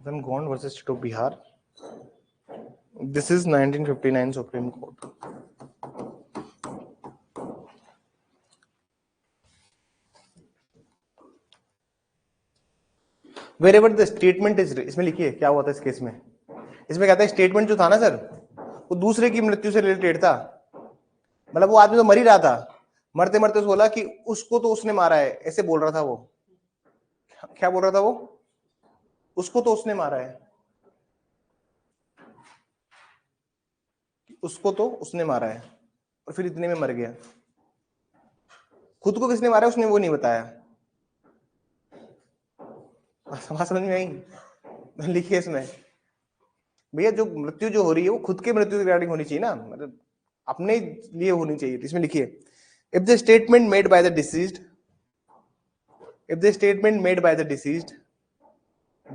Ratan Gond versus state of Bihar. This is 1959 Supreme Court. Wherever the statement is, इसमें लिखिए क्या हुआ था इस केस में. इसमें कहता है स्टेटमेंट जो था ना सर, वो दूसरे की मृत्यु से रिलेटेड था. मतलब वो आदमी तो मर ही रहा था, मरते मरते उसने बोला कि उसको तो उसने मारा है, ऐसे बोल रहा था वो. क्या बोल रहा था वो? उसको तो उसने मारा है, उसको तो उसने मारा है, और फिर इतने में मर गया. खुद को किसने मारा है उसने वो नहीं बताया. समझ में आई? लिखिए इसमें भैया, जो मृत्यु जो हो रही है वो खुद के मृत्यु रिगार्डिंग होनी चाहिए ना, मतलब अपने लिए होनी चाहिए. इसमें लिखिए, if the statement made by the deceased, if the statement made by the deceased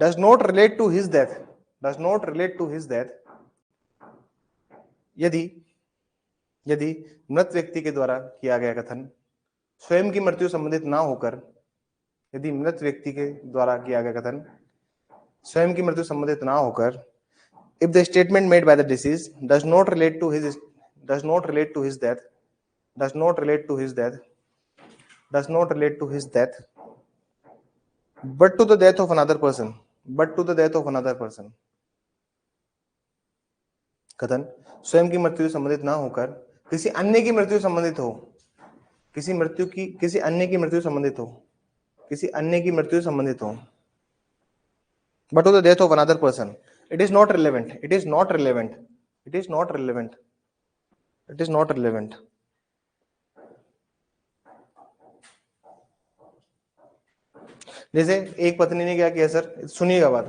does not relate to his death, यदि मृत व्यक्ति के द्वारा किया गया कथन स्वयं की मृत्यु संबंधित ना होकर, यदि मृत व्यक्ति के द्वारा किया गया कथन स्वयं की मृत्यु संबंधित ना होकर, if the statement made by the deceased does not relate to his death, but to the death of another person, कथन स्वयं की मृत्यु से संबंधित ना होकर किसी अन्य की मृत्यु संबंधित हो, किसी अन्य की मृत्यु संबंधित हो, but to the death of another person, it is not relevant. जैसे एक पत्नी ने क्या किया सर, सुनिएगा बात.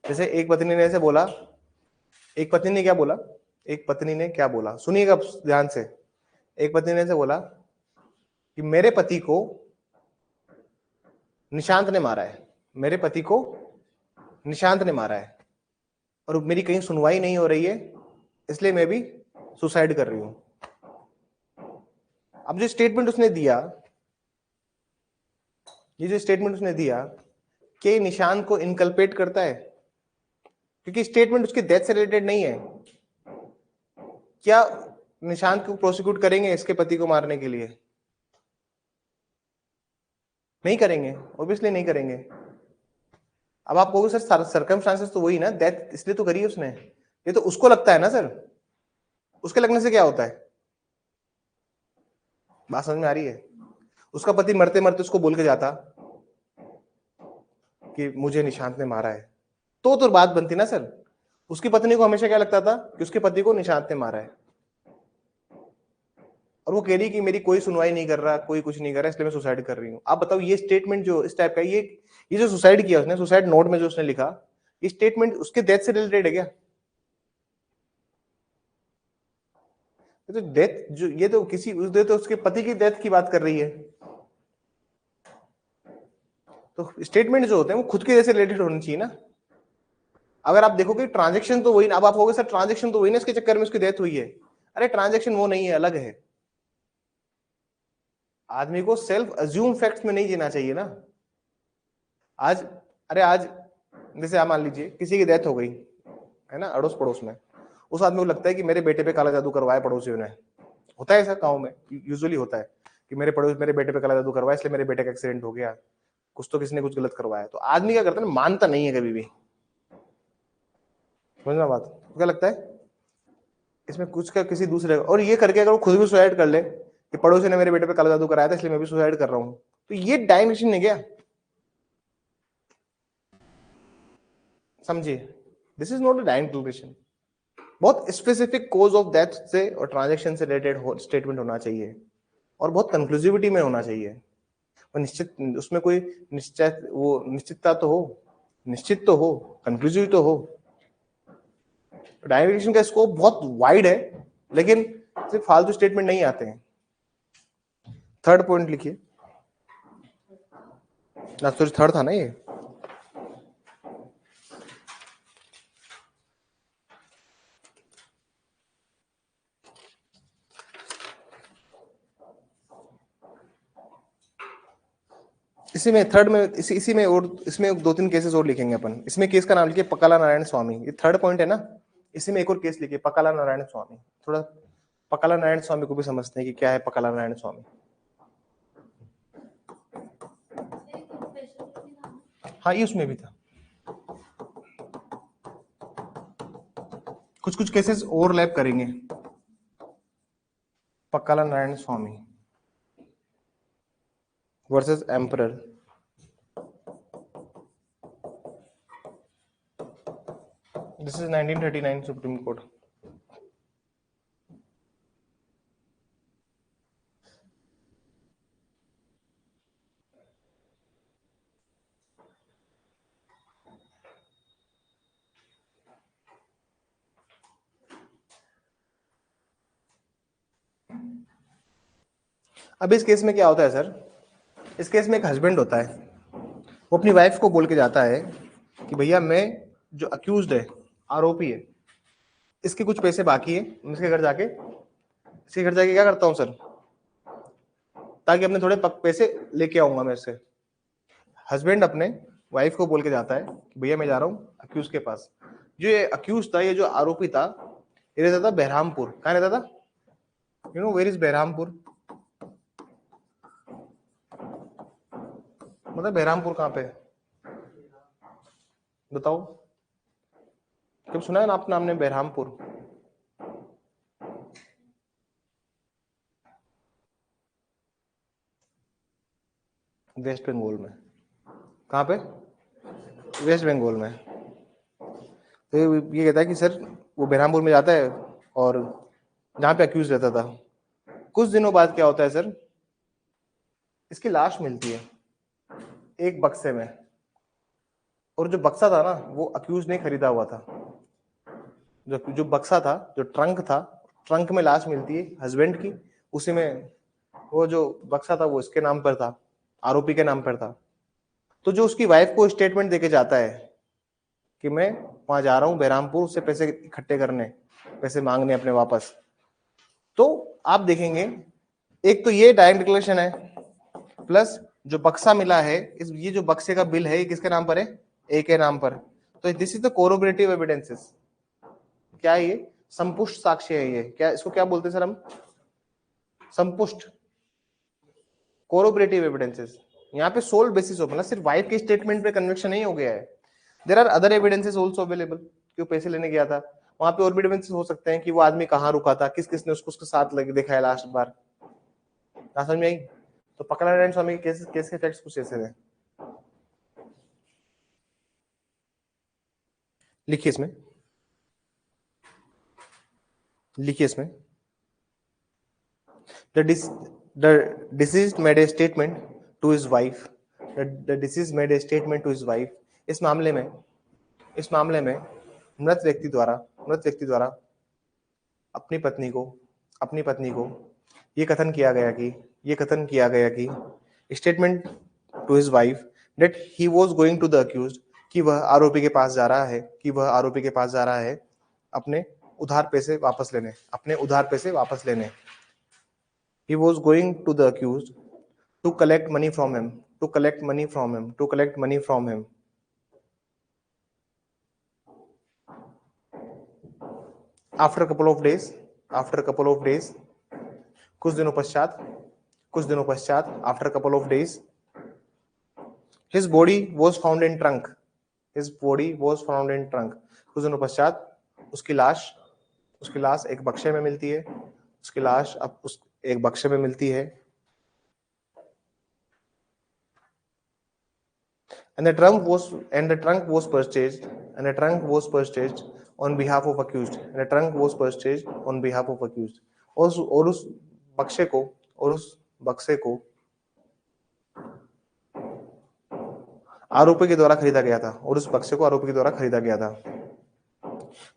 जैसे एक पत्नी ने ऐसे बोला, एक पत्नी ने क्या बोला, सुनिएगा ध्यान से. एक पत्नी ने ऐसे बोला कि मेरे पति को निशांत ने मारा है, और मेरी कहीं सुनवाई नहीं हो रही है, इसलिए मैं भी सुसाइड कर रही हूं. अब जो स्टेटमेंट उसने दिया, क्या निशांत को इनकल्पेट करता है? क्योंकि स्टेटमेंट उसके डेथ से रिलेटेड नहीं है. क्या निशांत को प्रोसिक्यूट करेंगे इसके पति को मारने के लिए? नहीं करेंगे, ऑब्वियसली नहीं करेंगे. अब आप कहोगे सर सर्कमस्टांसेस तो वही ना, डेथ इसलिए तो करी है उसने, ये तो उसको लगता है ना सर. उसके लगने से क्या होता है? बात समझ में आ रही है? उसका पति मरते मरते उसको बोल के जाता कि मुझे निशांत ने मारा है, तो बात बनती ना सर. उसकी पत्नी को हमेशा क्या लगता था कि उसके पति को निशांत ने मारा है, और वो कह रही कि मेरी कोई सुनवाई नहीं कर रहा, कोई कुछ नहीं कर रहा, इसलिए मैं सुसाइड कर रही हूँ. आप बताओ, ये स्टेटमेंट जो इस टाइप का, ये जो सुसाइड किया उसने, सुसाइड नोट में जो उसने लिखा, ये स्टेटमेंट उसके डेथ से रिलेटेड है क्या? तो डेथ जो, ये तो उसके पति की डेथ की बात कर रही है. तो स्टेटमेंट जो होते हैं वो खुद के जैसे रिलेटेड होनी चाहिए ना. अगर आप देखोगे ट्रांजैक्शन तो वही ना, अब आप कहोगे सर ट्रांजैक्शन तो वही ना, इसके चक्कर में उसकी डेथ हुई है. अरे ट्रांजैक्शन वो नहीं है, अलग है. आदमी को सेल्फ अज्यूम फैक्ट्स में नहीं जीना चाहिए ना. आज जैसे आप मान लीजिए किसी की डेथ हो गई है ना, अड़ोस पड़ोस में, उस आदमी को लगता है कि मेरे बेटे पे काला जादू करवाया पड़ोसियों ने. होता है ऐसा गाँव में, यूजुअली होता है कि मेरे बेटे पे काला जादू करवाया, इसलिए मेरे बेटे का एक्सीडेंट हो गया, कुछ तो किसी ने कुछ गलत करवाया. तो आदमी क्या करता है, मानता नहीं है कभी भी. समझना बात? क्या लगता है इसमें कुछ का किसी दूसरे, और ये करके अगर वो खुद भी सुसाइड कर ले कि पड़ोसी ने मेरे बेटे पे काला जादू कराया था इसलिए मैं भी सुसाइड कर रहा हूं, तो ये डायमेंशन है क्या? समझिए, this is not a direct declaration. बहुत स्पेसिफिक कोज ऑफ डेथ से और ट्रांजैक्शन से रिलेटेड स्टेटमेंट होना चाहिए, और बहुत कंक्लूसिविटी में होना चाहिए. और निश्चित उसमें कोई निश्चितता तो हो, निश्चित तो हो, कंक्लूसिव तो हो. डायरेक्शन का स्कोप बहुत वाइड है, लेकिन सिर्फ फालतू स्टेटमेंट नहीं आते हैं. थर्ड पॉइंट लिखिए ना, तो थर्ड था ना ये. इसी में थर्ड में इसी में और इसमें 2-3 केसेस और लिखेंगे अपन. इसमें केस का नाम लिखिए पकाला नारायण स्वामी. ये थर्ड पॉइंट है ना, इसी में एक और केस लिखिए, पकाला नारायण स्वामी। थोड़ा पकाला नारायण स्वामी को भी समझते हैं कि क्या है पकाला नारायण स्वामी। हाँ, ये उसमें भी था। कुछ कुछ केसेस ओवरलैप करेंगे। Pakala Narayana Swami versus emperor. This is 1939 supreme court. अब इस केस में क्या होता है सर, इस केस में एक हस्बैंड होता है, वो अपनी वाइफ को बोल के जाता है कि भैया मैं जो अक्यूज्ड है, आरोपी है, इसके कुछ पैसे बाकी है, मैं इसके घर जाके क्या करता हूँ सर, ताकि अपने थोड़े पैसे लेके आऊंगा मैं इससे। हस्बैंड अपने वाइफ को बोल के जाता है कि भैया मैं जा रहा हूँ अक्यूज के पास। जो ये अक्यूज था, ये जो आरोपी था, ये रहता था बहरामपुर। कहाँ रहता था? You know where is Berhampur? मतलब बहरामपुर कहाँ पे बताओ? कब सुना है ना आपने नाम बहरामपुर? वेस्ट बंगाल में। कहाँ पे? वेस्ट बंगाल में। तो ये कहता है कि सर वो बहरामपुर में जाता है और जहाँ पे अक्यूज रहता था। कुछ दिनों बाद क्या होता है सर, इसकी लाश मिलती है एक बक्से में, और जो बक्सा था ना वो अक्यूज ने खरीदा हुआ था। जो बक्सा था, जो ट्रंक था, ट्रंक में लाश मिलती है हस्बैंड की, उसी में वो जो बक्सा था वो इसके नाम पर था, आरोपी के नाम पर था। तो जो उसकी वाइफ को स्टेटमेंट देके जाता है कि मैं वहां जा रहा हूँ बहरामपुर, उससे पैसे इकट्ठे करने, पैसे मांगने अपने वापस, तो आप देखेंगे एक तो ये डायरेक्ट डिक्लेरेशन है, प्लस जो बक्सा मिला है, ये जो बक्से का बिल है ये किसके नाम पर है? ए के नाम पर। तो this is the corroborative evidences. क्या है ये? संपुष्ट साक्ष्य है ये। क्या इसको क्या बोलते हैं सर हम? संपुष्ट कोरोबरेटिव एविडेंसेस। यहाँ पे सोल बेसिस हो, मतलब सिर्फ वाइफ के स्टेटमेंट पे कन्विक्शन नहीं हो गया है। There are other evidences also available कि वो पैसे लेने गया था। वहां पे और भी एविडेंसेस हो सकते हैं कि वो आदमी कहाँ रुका था, किस किसने उसको उसके साथ लगे देखा है लास्ट बार। समझ में आई? तो पकड़ा नारायण स्वामी के केस के फैक्ट्स कुछ ऐसे थे। लिखिए इसमें, लिखिए इसमें, the deceased made a statement to his wife, the deceased made a statement to his wife। इस मामले में मृत व्यक्ति द्वारा अपनी पत्नी को ये कथन किया गया कि statement to his wife that he was going to the accused, कि वह आरोपी के पास जा रहा है अपने उधार पैसे वापस लेने। He was going to the accused to collect money from him, to collect money from him. After a couple of days, कुछ दिनों पश्चात, after a couple of days, his body was found in trunk. कुछ दिनों पश्चात उसकी लाश एक बक्से में मिलती है। And the trunk was purchased on behalf of accused. और उस बक्से को आरोपी के द्वारा खरीदा गया था।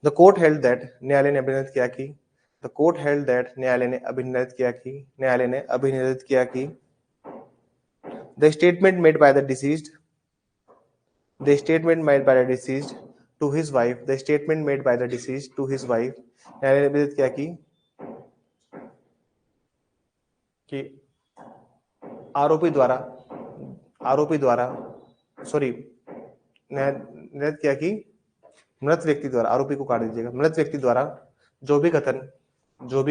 The court held that न्यायालय ने अभिनिर्णय किया कि the statement made by the deceased to his wife, न्यायालय ने अभिनिर्णय किया कि आरोपी द्वारा मृत व्यक्ति द्वारा, आरोपी को काट दीजिएगा, मृत व्यक्ति द्वारा जो भी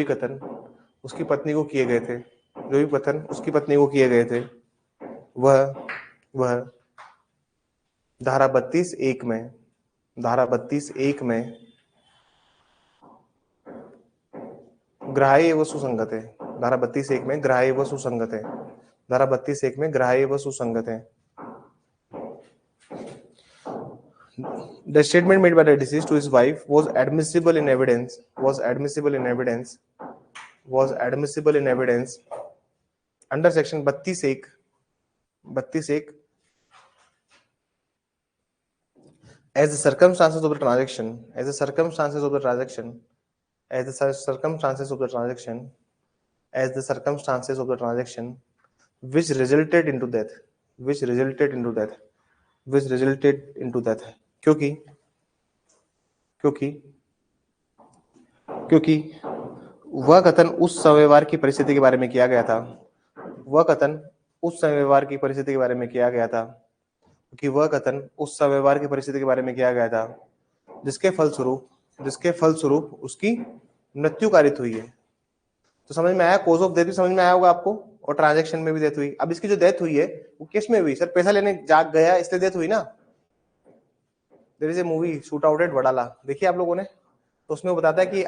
कथन उसकी पत्नी को किए गए थे, जो भी कथन उसकी पत्नी को किए गए थे, वह धारा 32(1) में ग्राह्य व सुसंगत है। धारा 32(1) में ग्राह्य व सुसंगत है। धारा 32(1) में ग्राह्य व सुसंगत है। The statement made by the deceased to his wife was admissible in evidence under section 32(1) as the circumstances of the transaction which resulted into death क्योंकि वह कथन उस व्यवहार की परिस्थिति के बारे में किया गया था, जिसके फलस्वरूप उसकी मृत्यु कारित हुई है। तो समझ में आया, कॉज ऑफ डेथ भी समझ में आया होगा आपको, और ट्रांजैक्शन में भी डेथ हुई। अब इसकी जो डेथ हुई है वो किस में हुई? सर पैसा लेने जाग गया इसलिए डेथ हुई ना। There is a movie shoot out at Wadala, देखिए आप लोगों ने, तो उसमें वो बताता है कि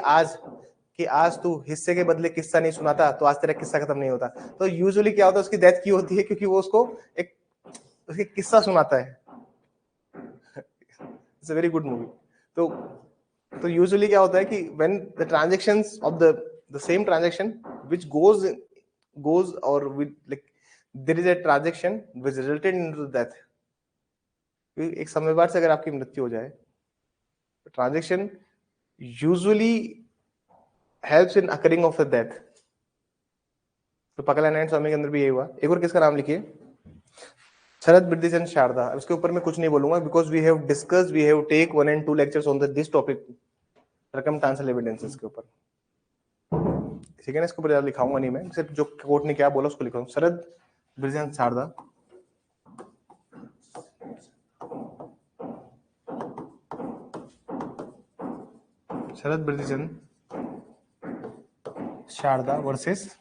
आज तू हिस्से के बदले किस्सा नहीं सुनाता तो आज तेरा किस्सा खत्म नहीं होता। तो यूजुअली क्या होता है, उसकी डेथ क्यों होती है? क्योंकि वो उसको एक उसकी किस्सा सुनाता है। It's a very good movie. तो यूजुअली क्या होता है कि when the transactions of the same transaction which goes or with like there is a transaction which resulted into death, एक समयवार से अगर आपकी मृत्यु हो जाए, transaction usually helps in occurring of the death. तो पकला नारायण स्वामी के अंदर भी यही हुआ। एक और किसका नाम लिखिए, शरद बृद्धिचंद शारदा। इसके ऊपर मैं कुछ नहीं बोलूंगा because we have take 1 and 2 lectures on this topic, circumstantial evidences के ऊपर, ठीक है ना। इसके ऊपर लिखाऊंगा नहीं मैं, सिर्फ जो कोर्ट ने क्या बोला उसको लिखा हूं। Sharad Birdhichand Sarda, Sarda versus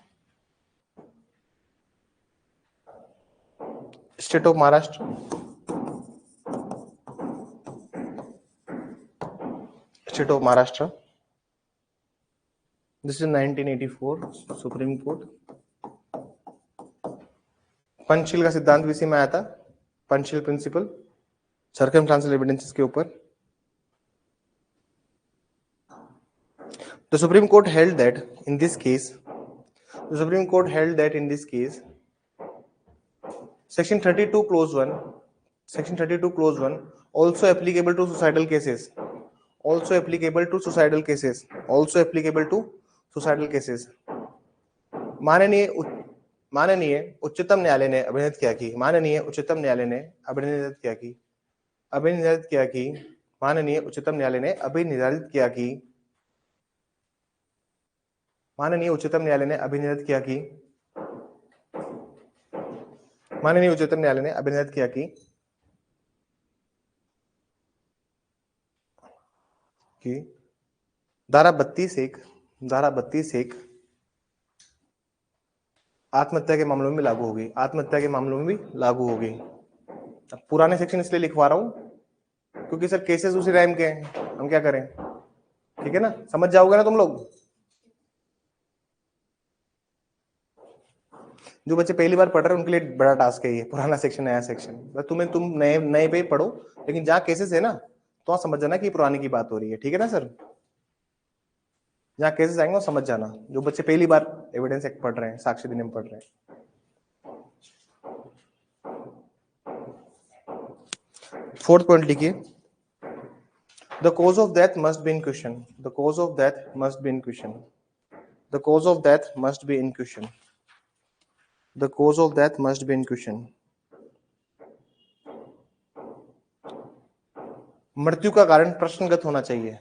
state of Maharashtra, this is 1984 supreme court. Panchsheel का सिद्धांत भी इसी में आया था, पंचशील प्रिंसिपल सर्कमस्टेंशियल एविडेंसेस के ऊपर। The Supreme Court held that in this case, Section 32 Clause 1, also applicable to suicidal cases. माननीय उच्चतम न्यायालय ने अभिनिर्णित किया कि माननीय उच्चतम न्यायालय ने अभिनिर्धारित किया कि धारा 32(1) आत्महत्या के मामलों में भी लागू होगी। अब पुराने सेक्शन इसलिए लिखवा रहा हूं क्योंकि सर केसेस उसी टाइम के हैं, हम क्या करें, ठीक है ना। समझ जाओगे ना तुम लोग। जो बच्चे पहली बार पढ़ रहे हैं उनके लिए बड़ा टास्क है ये, पुराना सेक्शन नया सेक्शन। तुम नए पे पढ़ो, लेकिन जहाँ केसेस है ना तो समझ जाना कि पुराने की बात हो रही है, ठीक है ना सर। जहाँ केसेस आएंगे समझ जाना, जो बच्चे पहली बार एविडेंस एक्ट पढ़ रहे हैं, साक्ष्य अधिनियम पढ़ रहे हैं। फोर्थ पॉइंट लिखिए, the cause of death must be in question. मृत्यु का कारण प्रश्नगत होना चाहिए।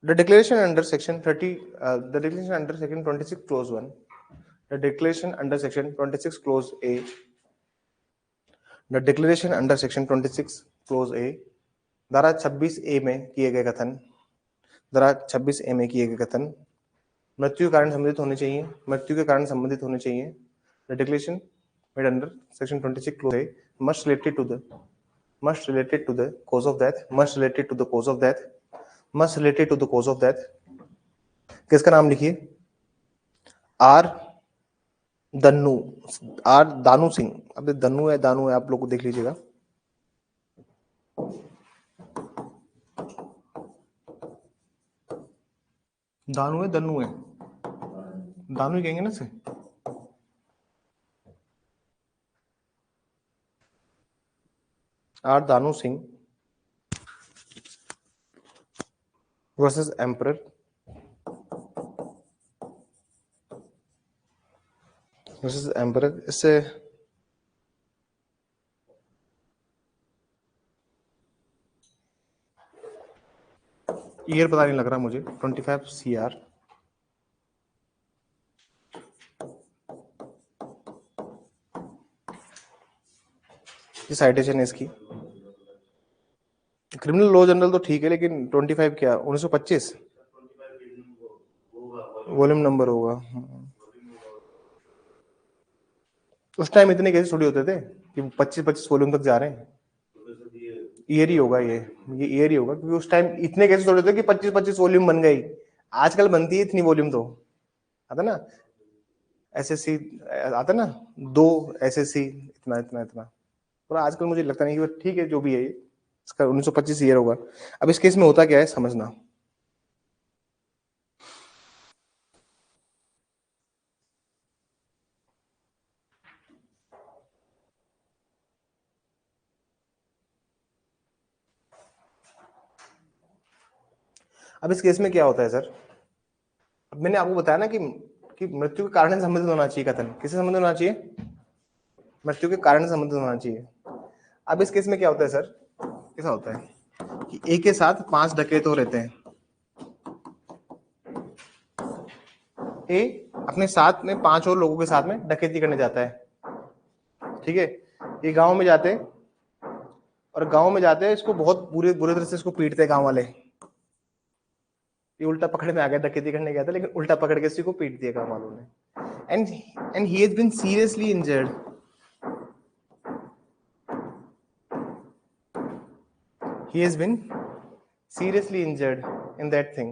The declaration under section 26 clause 1, the declaration under section 26 clause A, the declaration under section 26 clause A, धारा 26 ए में किए गए कथन, धारा 26 ए में किए गए कथन मृत्यु के कारण संबंधित होने चाहिए, मृत्यु के कारण संबंधित होने चाहिए. The declaration made under section 26 clause A must related to the cause of death, must related to the cause of death, must related to the cause of death. किसका नाम लिखिए? R Dannu, R Danu Singh. अब दन्नू है दानू है, आप लोग को देख लीजिएगा. दानू है दन्नू है, दानू ही कहेंगे ना से. R Danu Singh versus emperor इससे ईयर पता नहीं लग रहा मुझे. 25 CR ये साइटेशन है इसकी. क्रिमिनल लॉ जनरल तो ठीक है, लेकिन 25 क्या 1925 वॉल्यूम नंबर होगा. उस टाइम इतने केसेस थोड़ी होते थे कि 25 वॉल्यूम तक जा रहे हैं. ईयर ही होगा, ये ईयर ही होगा, क्योंकि उस टाइम इतने केसेस थोड़े होते कि 25 वॉल्यूम बन गई. आजकल बनती है इतनी वॉल्यूम, तो आता ना SSC आता ना 2 SSC इतना इतना इतना. और आजकल मुझे लगता नहीं कि ठीक है जो भी है इसका 1925 ईयर होगा. अब इस केस में होता क्या है समझना. अब इस केस में क्या होता है सर, अब मैंने आपको बताया ना कि मृत्यु के कारण संबंधित होना चाहिए कथन. किससे संबंधित होना चाहिए? मृत्यु के कारण संबंधित होना चाहिए. अब इस केस में क्या होता है सर, ऐसा होता है कि एक के साथ 5 डकैत हो रहते हैं. ए अपने साथ में 5 और लोगों के साथ में डकैती करने जाता है. ठीक है, ये गांव में जाते हैं और गांव में जाते हैं इसको बहुत बुरे तरह से इसको पीटते हैं गांव वाले. ये उल्टा पकड़ में आ गया, डकैती करने गया था लेकिन उल्टा पकड़ के इसी को पीट दिया गांव वालों ने. And he has been seriously injured. He has been seriously injured in that thing.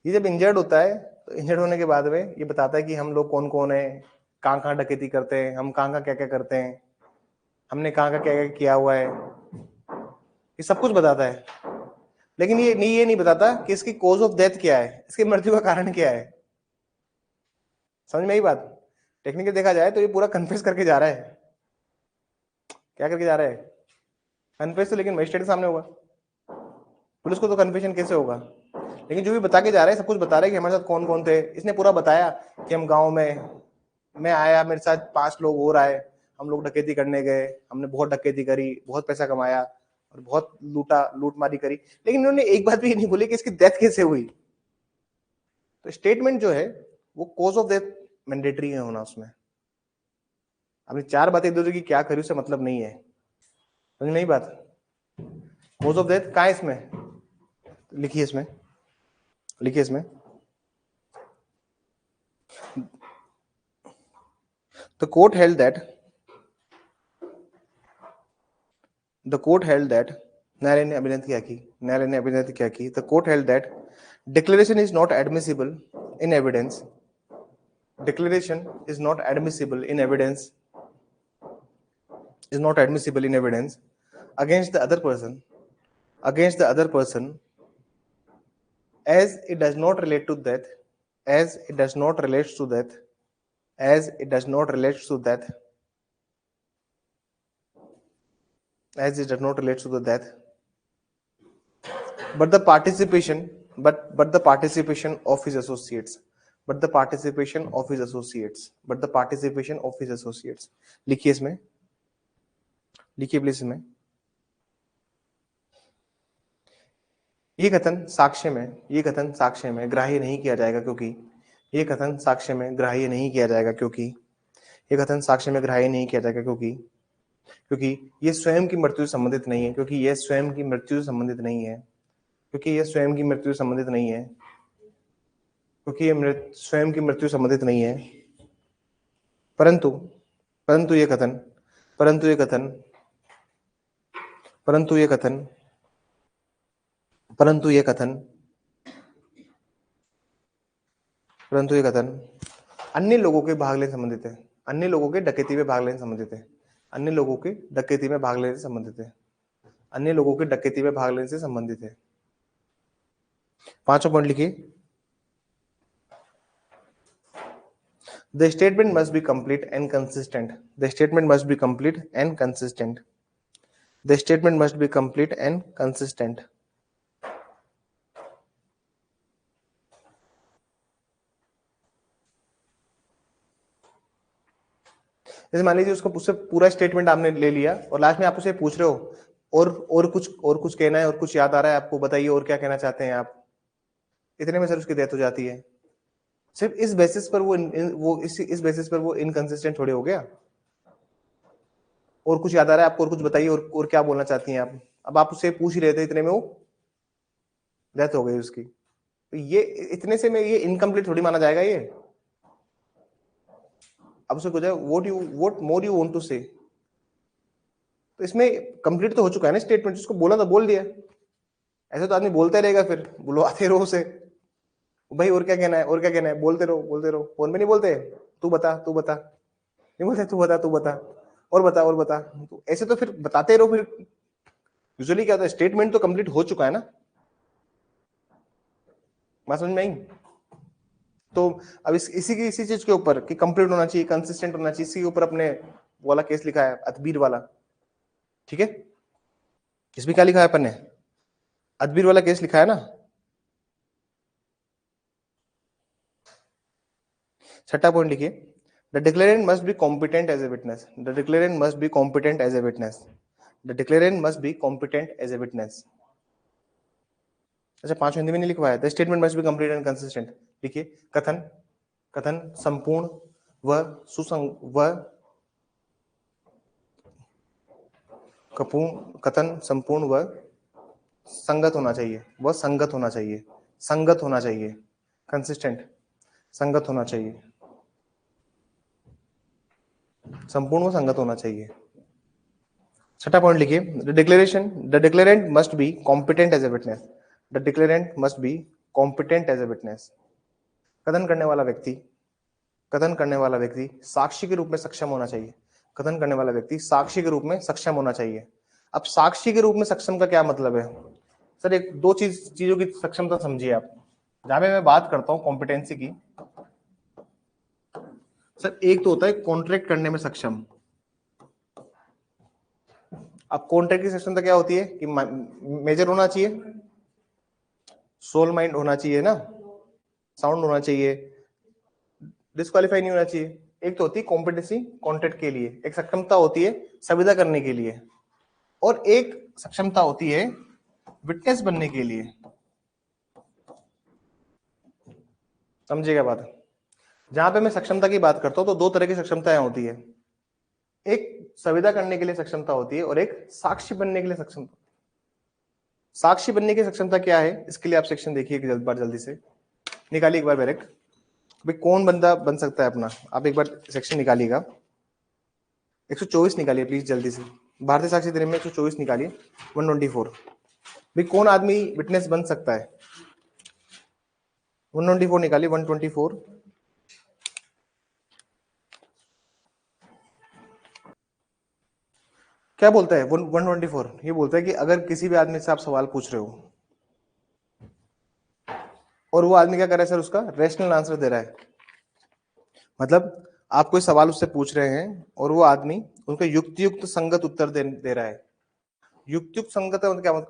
ये जब इंजर्ड होता है तो इंजर्ड होने के बाद में ये बताता है कि हम लोग कौन कौन है, कहाँ कहाँ डकैती करते हैं, हम कहाँ कहाँ क्या क्या करते हैं, हमने कहाँ कहाँ क्या क्या किया हुआ है, ये सब कुछ बताता है. लेकिन ये नहीं बताता कि इसकी कॉज ऑफ डेथ क्या है, इसकी मृत्यु का कारण क्या है. समझ में आई बात? टेक्निकली देखा जाए तो ये पूरा कन्फेस करके जा रहा है. क्या करके जा रहा है? कन्फेस तो लेकिन मजिस्ट्रेट के सामने होगा, पुलिस को तो कन्फेशन कैसे होगा. लेकिन जो भी बता के जा रहा है सब कुछ बता रहा है कि हमारे साथ कौन कौन थे. इसने पूरा बताया कि हम गांव में मैं आया, मेरे साथ 5 लोग और आए, हम लोग डकैती करने गए, हमने बहुत डकैती करी, बहुत पैसा कमाया और बहुत लूटमारी करी. लेकिन इन्होंने एक बात भी नहीं बोली कि इसकी डेथ कैसे हुई. तो स्टेटमेंट जो है वो कॉज ऑफ डेथ मैंडेटरी है होना उसमें. आपने 4 बातें दे दो कि क्या करी उससे मतलब नहीं है. समझ नहीं बात? कॉज ऑफ डेथ कहाँ है इसमें? लिखिए इसमें, लिखिए इसमें. The court held that न्यायालय ने अभिनय क्या की. The court held that declaration is not admissible in evidence. Declaration is not admissible in evidence. Against the other person. As it does not relate to death. As it does not relate to death. But the participation of his associates. लिखिए इसमें, लिखिए प्लीज इसमें. ये कथन साक्ष्य में ग्राह्य नहीं किया जाएगा क्योंकि ये कथन साक्ष्य में ग्राह्य नहीं किया जाएगा क्योंकि ये कथन साक्ष्य में ग्राह्य नहीं किया जाएगा क्योंकि ये स्वयं की मृत्यु से संबंधित नहीं है, क्योंकि ये स्वयं की मृत्यु से संबंधित नहीं है, क्योंकि ये स्वयं की मृत्यु से संबंधित नहीं है, क्योंकि ये स्वयं की मृत्यु से संबंधित नहीं है। परंतु परंतु ये कथन परंतु ये कथन परंतु ये कथन परंतु ये कथन परंतु ये कथन अन्य लोगों के भाग लेने से संबंधित है, अन्य लोगों के डकैती में भाग लेने से संबंधित है, अन्य लोगों के डकैती में भाग लेने से संबंधित है, अन्य लोगों के डकैती में भाग लेने से संबंधित है। पांचों पॉइंट लिखिए। The statement must be complete and consistent. The statement must be complete and consistent. The statement must be complete and consistent. जैसे मान लीजिए उसको उससे पूरा स्टेटमेंट आपने ले लिया और लास्ट में आप उसे पूछ रहे हो और कुछ कहना है और कुछ याद आ रहा है आपको, बताइए और क्या कहना चाहते हैं आप, इतने में सर उसकी डेथ हो जाती है। सिर्फ इस बेसिस पर इस बेसिस पर वो इनकंसिस्टेंट थोड़े हो गया। और कुछ याद आ रहा है आपको और कुछ बताइए और क्या बोलना चाहती हैं आप। अब आप उससे पूछ ही रहे थे, इतने में वो डेथ हो गई उसकी, तो ये इतने से में ये इनकम्प्लीट थोड़ी माना जाएगा ये। अब उससे पूछा what more you want to say, तो इसमें कंप्लीट तो हो चुका है ना स्टेटमेंट, जिसको बोला तो बोल दिया। ऐसे तो आदमी बोलते रहेगा, फिर बुलवाते रहो उसे, भाई और क्या कहना है और क्या कहना है, बोलते रहो। फोन पे नहीं बोलते तू बता नहीं बोलते तू बता और बता, तो ऐसे तो फिर बताते रहो। फिर यूजुअली क्या होता है, स्टेटमेंट तो कंप्लीट हो चुका है ना, बात समझ में आई। तो अब इसी चीज के ऊपर कि कंप्लीट होना चाहिए, कंसिस्टेंट होना चाहिए, इसी के ऊपर अपने वाला केस लिखा है, अदबीर वाला। ठीक है, इसमें क्या लिखा है अपन ने, अदबीर वाला केस लिखा है ना। छठा पॉइंट लिखिए, the declarant must be competent as a witness. The declarant must be competent as a witness. The declarant must be competent as a witness. अच्छा, पांच हिंदी में नहीं लिखवाया। The statement must be complete and consistent. लिखिए, कथन कथन संपूर्ण व कथन संपूर्ण व संगत होना चाहिए, वह संगत होना चाहिए, संगत होना चाहिए, कंसिस्टेंट, संगत होना चाहिए, संपूर्ण व संगत होना चाहिए। छठा पॉइंट लिखिए, the declarant must be competent as a witness. The declarant must be competent as a witness. कथन करने वाला व्यक्ति साक्षी के रूप में सक्षम होना चाहिए। कथन करने वाला व्यक्ति साक्षी के रूप में सक्षम होना चाहिए। अब साक्षी के रूप में सक्षम का क्या मतलब है सर, एक दो चीजों की सक्षमता समझिए आप। जहां पे मैं बात करता हूं कॉम्पिटेंसी की, सर एक तो होता है कॉन्ट्रैक्ट करने में सक्षम। अब कॉन्ट्रैक्ट की सक्षमता क्या होती है कि मेजर होना चाहिए, सोल माइंड होना चाहिए ना, साउंड होना चाहिए, डिस्क्वालीफाई नहीं होना चाहिए। एक तो होती है कॉम्पिटेंसी कॉन्ट्रैक्ट के लिए, एक सक्षमता होती है संविदा करने के लिए, और एक सक्षमता होती है विटनेस बनने के लिए। समझिएगा बात। जहां पे मैं सक्षमता की बात करता हूं तो दो तरह की सक्षमताएं होती है, एक संविदा करने के लिए सक्षमता होती है और एक साक्षी बनने के लिए सक्षमता। साक्षी बनने की सक्षमता क्या है, इसके लिए आप सेक्शन देखिए एक बार, जल्दी से निकालिए एक बार डायरेक्ट, भाई कौन बंदा बन सकता है अपना। आप एक बार सेक्शन निकालिएगा, 124 निकालिए प्लीज जल्दी से। भारतीय साक्षी अधिनियम में 124 निकालिए, 124। भाई कौन आदमी विटनेस बन सकता है, 124 निकालिए, 124। क्या बोलता है 124? ये बोलता है कि अगर किसी भी आदमी से आप सवाल पूछ रहे हो और वो आदमी क्या कर रहा है सर, उसका रैशनल आंसर दे रहा है, मतलब आप कोई सवाल उससे पूछ रहे हैं और वो आदमी उनका युक्तियुक्त संगत उत्तर दे रहा है। युक्तियुक्त संगत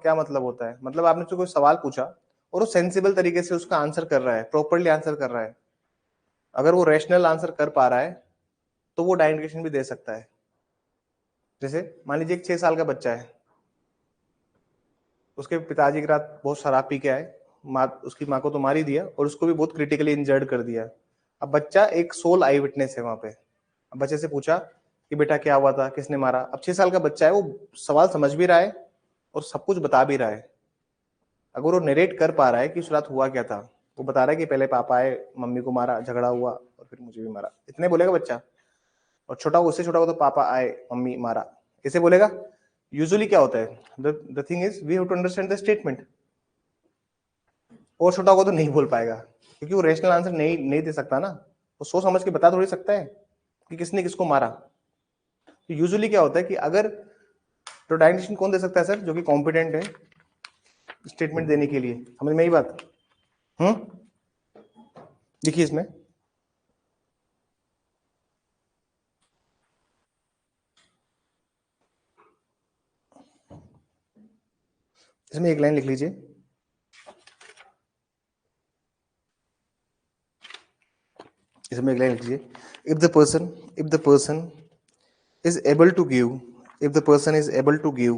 क्या मतलब होता है, मतलब आपने कोई सवाल पूछा और वो सेंसिबल तरीके से उसका आंसर कर रहा है, प्रॉपरली आंसर कर रहा है। अगर वो रैशनल आंसर कर पा रहा है तो वो डायरेक्शन भी दे सकता है। जैसे मान लीजिए एक 6 साल का बच्चा है, उसके पिताजी की रात बहुत शराब पी के आए, उसकी माँ को तो मार ही दिया और उसको भी बहुत क्रिटिकली इंजर्ड कर दिया। अब बच्चा एक सोल आई विटनेस है वहां पे। अब बच्चे से पूछा कि बेटा क्या हुआ था, किसने मारा। अब 6 साल का बच्चा है, वो सवाल समझ भी रहा है और सब कुछ बता भी रहा है। अगर वो नरेट कर पा रहा है कि उस रात हुआ क्या था, वो बता रहा है कि पहले पापा आए, मम्मी को मारा, झगड़ा हुआ और फिर मुझे भी मारा, इतने बोलेगा बच्चा। और छोटा उससे छोटा हो तो पापा आए, मम्मी मारा, ऐसे बोलेगा। यूजुअली क्या होता है, the thing is we have to understand the statement. और छोटा होगा तो नहीं बोल पाएगा, क्योंकि वो रेशनल आंसर नहीं दे सकता ना। वो सोच समझ के बता थोड़ी सकता है कि किसने किसको मारा। तो यूजुअली क्या होता है कि अगर, तो डायरेक्शन कौन दे सकता है सर, जो कि कॉम्पिटेंट है स्टेटमेंट देने के लिए। समझ में आई बात? देखिए इसमें एक लाइन लिख लीजिए। इसमें एक लाइन लिख लीजिए, if the person is able to give, if the person is able to give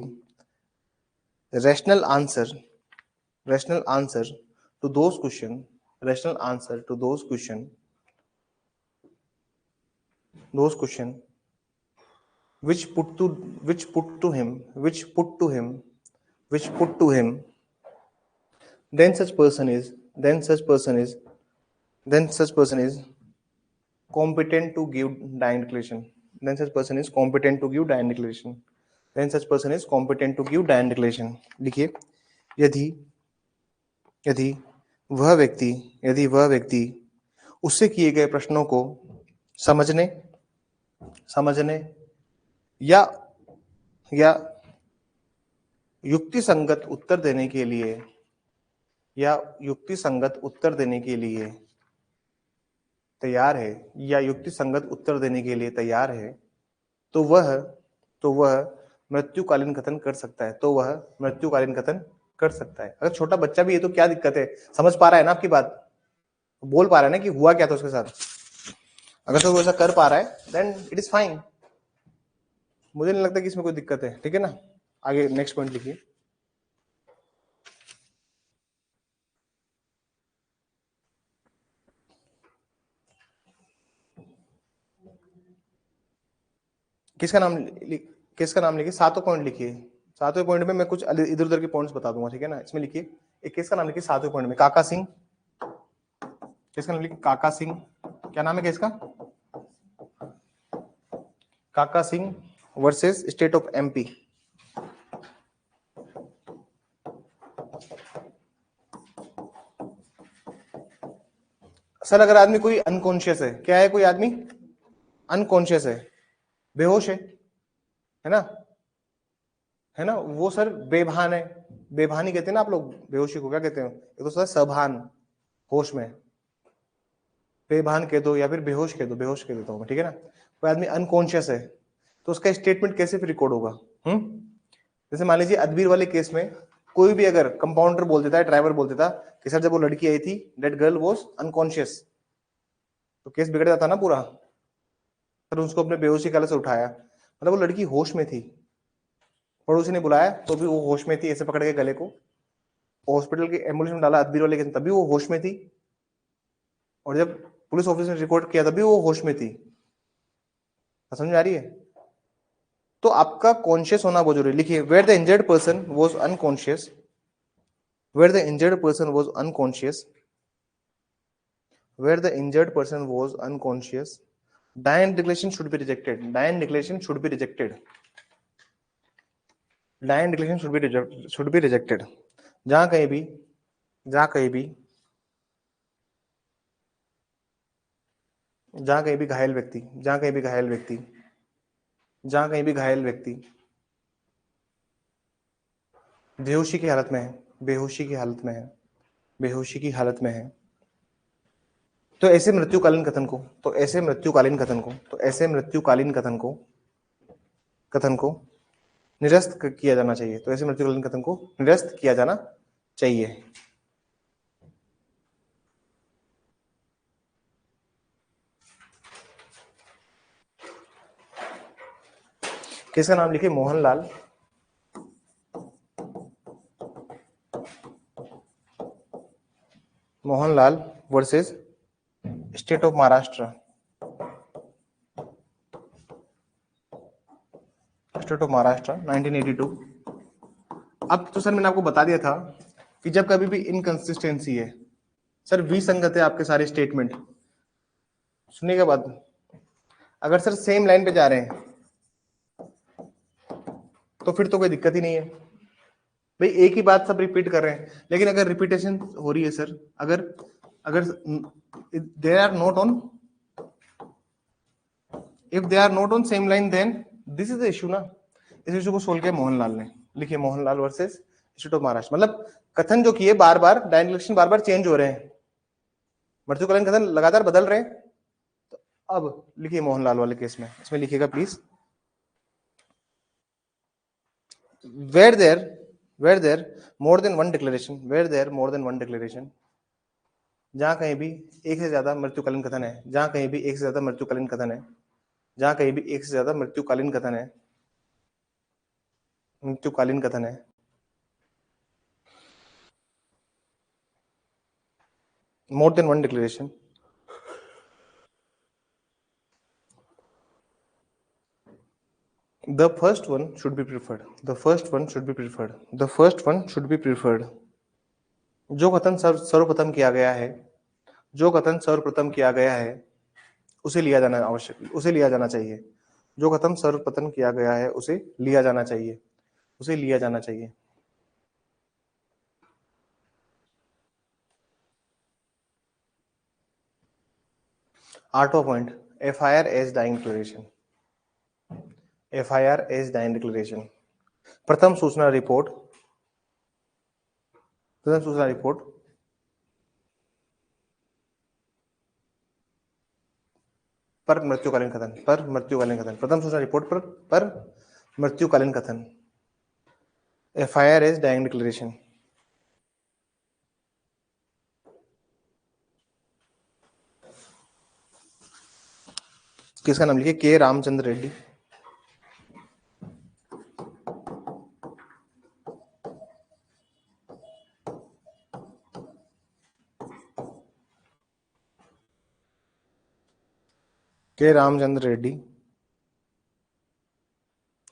rational answer rational answer to those question rational answer to those question which put to which put to him which put to him which put to him then such person is then such person is then such person is competent to give dying declaration then such person is competent to give dying declaration then such person is competent to give dying declaration। लिखिए, यदि यदि यदि वह व्यक्ति उससे किए गए प्रश्नों को समझने समझने या या युक्ति संगत उत्तर देने के लिए तैयार है तो वह मृत्युकालीन कथन कर सकता है। अगर छोटा बच्चा भी है तो क्या दिक्कत है, समझ पा रहा है ना आपकी बात, बोल पा रहा है ना कि हुआ क्या था उसके साथ। अगर तो वो ऐसा कर पा रहा है देन इट इज फाइन। मुझे नहीं लगता कि इसमें कोई दिक्कत है, ठीक है ना। आगे नेक्स्ट पॉइंट लिखिए। किसका नाम लिखिए, 7वां पॉइंट लिखिए। 7वें पॉइंट में मैं कुछ इधर उधर के पॉइंट्स बता दूंगा, ठीक है ना। इसमें लिखिए, एक केस का नाम लिखिए 7वें पॉइंट में, काका सिंह। किसका नाम लिखिए, काका सिंह। क्या नाम है केस का, काका Singh versus state of MP. Sir अगर आदमी कोई अनकॉन्शियस है, क्या है, कोई आदमी अनकॉन्शियस है, बेहोश है ना, वो सर बेभान है। बेभानी कहते हैं ना आप लोग, बेहोशी को क्या कहते हैं, ये तो सर सभान, होश में। बेभान कह दो या फिर बेहोश कह दो, बेहोश कह देता हूं मैं, ठीक है ना। कोई आदमी अनकॉन्शियस है तो उसका स्टेटमेंट कैसे फिर रिकॉर्ड होगा। जैसे मान लीजिए अदबीर वाले केस में कोई भी अगर कंपाउंडर बोल देता है, ड्राइवर बोल देता कि सर जब वो लड़की आई थी दैट गर्ल वाज अनकॉन्शियस, तो केस बिगड़ जाता ना पूरा। सर उसको अपने बेहोशी काले से उठाया, मतलब वो लड़की होश में थी, पड़ोसी ने बुलाया तो भी वो होश में थी, ऐसे पकड़ के गले को हॉस्पिटल के एम्बुलेंस में डाला अदबीर वाले के, तभी वो होश में थी। और जब पुलिस ऑफिसर ने रिकॉर्ड किया तभी वो होश में थी। समझ में आ रही है। तो आपका कॉन्शियस होना बहुत जरूरी। लिखिए, where the injured person was unconscious, where the injured person was unconscious, where the injured person was unconscious, dying declaration should be rejected, dying declaration should be rejected, dying declaration should be rejected. जहां कहीं भी जहां कहीं भी जहां कहीं भी घायल व्यक्ति जहां कहीं भी घायल व्यक्ति जहां कहीं भी घायल व्यक्ति बेहोशी की हालत में है, बेहोशी की हालत में है, बेहोशी की हालत में है, तो ऐसे मृत्युकालीन कथन को तो ऐसे मृत्युकालीन कथन को तो ऐसे मृत्युकालीन कथन को निरस्त किया जाना चाहिए। तो ऐसे मृत्युकालीन कथन को निरस्त किया जाना चाहिए। किसका नाम लिखिए, Mohanlal. Mohanlal versus state of Maharashtra, state of Maharashtra 1982। अब तो सर मैंने आपको बता दिया था कि जब कभी भी इनकंसिस्टेंसी है सर, विसंगत है आपके सारे स्टेटमेंट, सुनिएगा बात, अगर सर सेम लाइन पे जा रहे हैं तो फिर तो कोई दिक्कत ही नहीं है भाई, एक ही बात सब रिपीट कर रहे हैं। लेकिन अगर रिपीटेशन हो रही है सर, अगर अगर they are not on, if they are not on same line then this is the issue ना। इस इशू को सोल्व किया मोहनलाल ने, लिखिए Mohanlal versus state of Maharashtra. मतलब कथन जो किए बार बार, डायरेक्शन बार बार चेंज हो रहे हैं, मृत्युकालीन कथन लगातार बदल रहे हैं। तो अब लिखिए मोहनलाल वाले केस में, इसमें लिखिएगा please, where there more than one declaration, where there more than one declaration, जहां कहीं भी एक से ज्यादा मृत्युकालीन कथन है, जहां कहीं भी एक से ज्यादा मृत्युकालीन कथन है, जहां कहीं भी एक से ज्यादा मृत्युकालीन कथन है, मृत्युकालीन कथन है, more than one declaration, the first one should be preferred, the first one should be preferred, the first one should be preferred। जो कथन सर्वप्रथम किया गया है, जो कथन सर्वप्रथम किया गया है उसे लिया जाना आवश्यक, उसे लिया जाना चाहिए। जो कथन सर्वप्रथम किया गया है उसे लिया जाना चाहिए, उसे लिया जाना चाहिए। आठवां point, FIR as dying declaration, FIR as dying declaration. प्रथम सूचना रिपोर्ट, प्रथम सूचना रिपोर्ट पर मृत्युकालीन कथन, पर मृत्युकालीन कथन, प्रथम सूचना रिपोर्ट पर मृत्युकालीन कथन, FIR एज डाइंग डिक्लेरेशन। किसका नाम लिखिए, के Ramchandra Reddy. K Ramchandra Reddy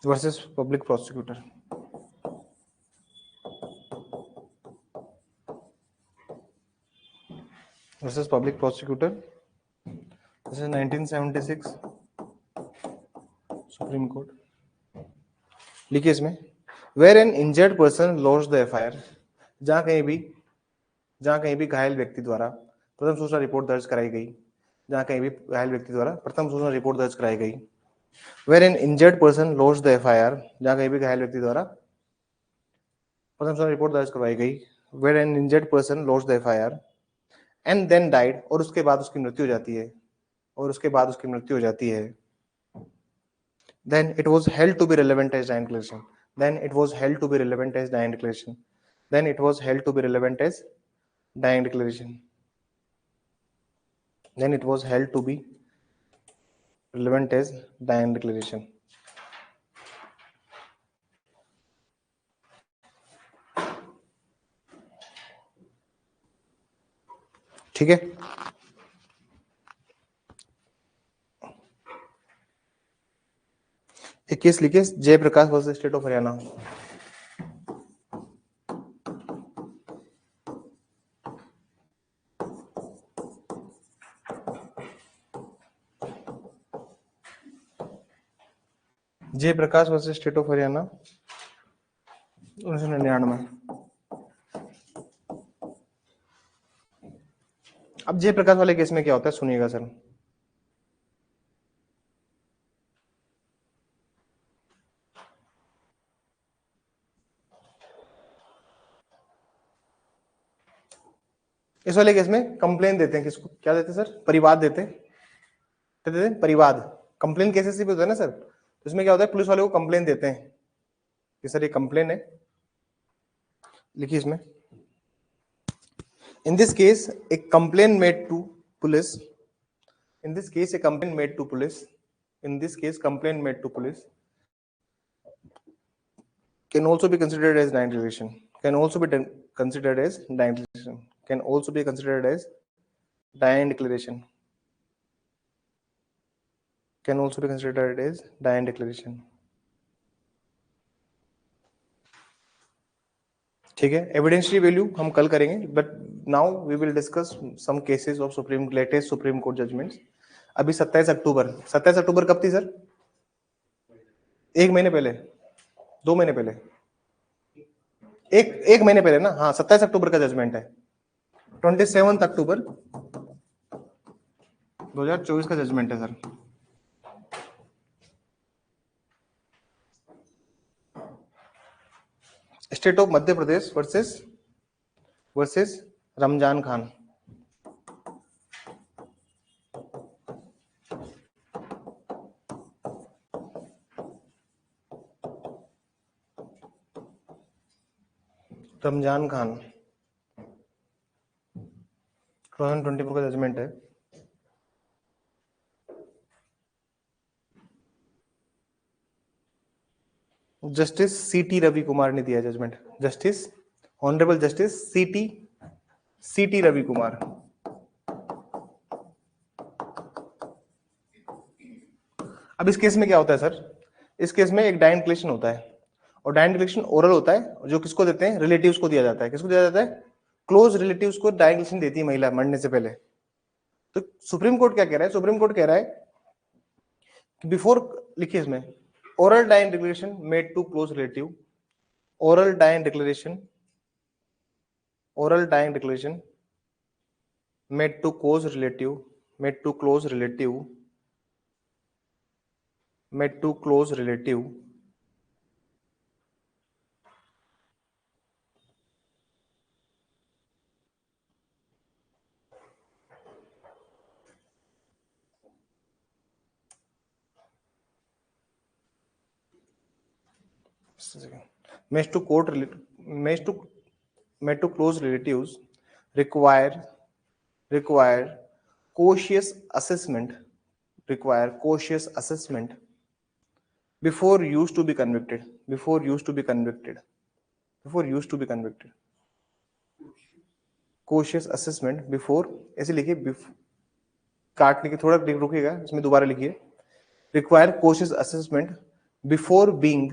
versus public prosecutor, versus public prosecutor, this is 1976 supreme court. लिखिए इसमें, where an injured person launch the FIR, जहां कहीं भी घायल व्यक्ति द्वारा प्रथम सूचना रिपोर्ट दर्ज कराई गई, जहां कहीं भी घायल व्यक्ति द्वारा प्रथम सूचना रिपोर्ट दर्ज कराई गई। Where an injured person launch the FIR, जहां कहीं भी घायल व्यक्ति द्वारा प्रथम सूचना रिपोर्ट दर्ज करवाई गई। Where an injured person launch the FIR and then died, और उसके बाद उसकी मृत्यु हो जाती है, और उसके बाद उसकी मृत्यु हो जाती है। Then it was held to be relevant as dying declaration. Then it was held to be relevant as dying declaration. Then it was held to be relevant as dying declaration. Then it was held to be relevant as dying declaration. ठीक है, एक केस लिखिए, Jaiprakash versus state of Haryana. Jaiprakash versus state of Haryana 1999। अब जयप्रकाश वाले केस में क्या होता है सुनिएगा सर। इस वाले केस में कंप्लेन देते हैं, किसको क्या देते हैं सर, परिवाद देते हैं, क्या देते हैं, परिवाद। कंप्लेन केसेस भी होता है ना सर, तो इसमें क्या होता है, पुलिस वाले को कंप्लेन देते हैं कि सर ये कंप्लेन है। लिखिए इसमें, in this case a complaint made to police, in this case a complaint made to police, in this case complaint made to police can also be considered as dying declaration, can also be considered as dying declaration, can also be considered as dying declaration, can also be considered as dying declaration. ठीक है, एविडेंशियरी वैल्यू हम कल करेंगे, but now we will discuss some cases of supreme latest supreme court judgments. अभी 27 अक्टूबर कब थी सर? एक महीने पहले, 2 महीने पहले, एक महीने पहले ना. हाँ, 27 अक्टूबर का जजमेंट है. 27 अक्टूबर 2024 का जजमेंट है sir. State of Madhya Pradesh versus Ramzan Khan. Ramzan Khan 2024 का जजमेंट है. जस्टिस सीटी रवि कुमार ने दिया जजमेंट. जस्टिस ऑनरेबल जस्टिस सीटी रवि कुमार. अब इस केस में क्या होता है सर? इस केस में एक डाइन डिक्लेरेशन होता है, और डाइन डिक्लेरेशन ओरल होता है, जो किसको देते हैं? रिलेटिव्स को दिया जाता है. किसको दिया जाता है? क्लोज रिलेटिव्स को डाइन डिक्लेरेशन देती है महिला मरने से पहले. तो सुप्रीम कोर्ट क्या कह रहा है? सुप्रीम कोर्ट कह रहा है कि बिफोर, लिखिए इसमें, oral dying declaration made to close relative, oral dying declaration made to close relative made to close relatives require cautious assessment before used to be convicted. Cautious assessment before, ऐसे लिखिए, काटने के थोड़ा रुकिएगा, इसमें दोबारा लिखिए. require cautious assessment before being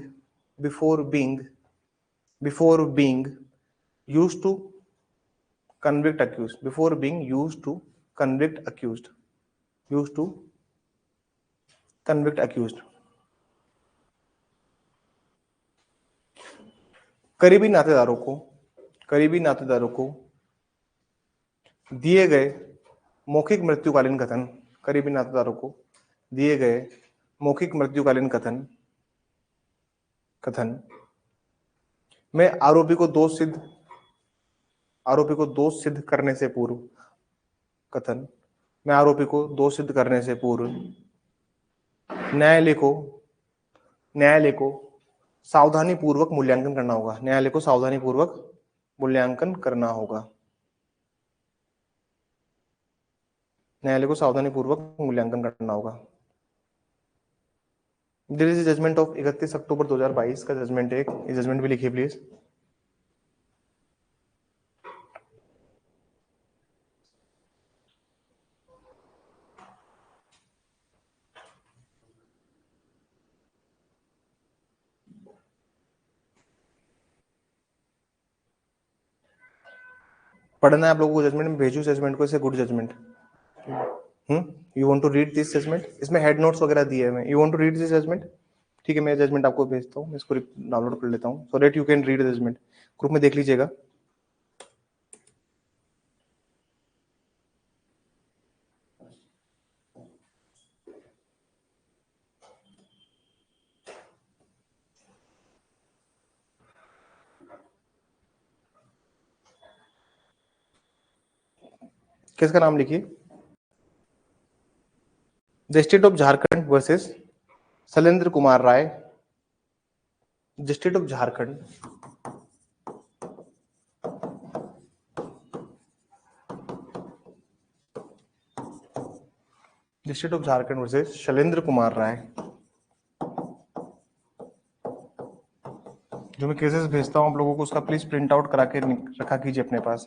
used to convict accused. करीबी नातेदारों को दिए गए मौखिक मृत्युकालीन कथन में आरोपी को दोष सिद्ध करने से पूर्व न्यायालय को सावधानी पूर्वक मूल्यांकन करना होगा. There is a judgment of 31 October 2022 का जजमेंट है. ये जजमेंट भी लिखिए प्लीज. पढ़ना है आप लोगों को जजमेंट में, भेजू जजमेंट को, इसे good judgment. You want to read this judgment? इसमें हेड नोट्स वगैरह दिए हैं. You want to read this judgment? ठीक है, मैं जजमेंट आपको भेजता हूँ, इसको डाउनलोड कर लेता हूँ, so that you can read judgement. Group में देख लीजिएगा. किसका नाम लिखिए? The state of Jharkhand versus Shailendra Kumar Rai. The state of Jharkhand versus Shailendra Kumar Rai, जो मैं केसेस भेजता हूँ आप लोगों को, उसका प्लीज प्रिंट आउट करा के रखा कीजिए अपने पास,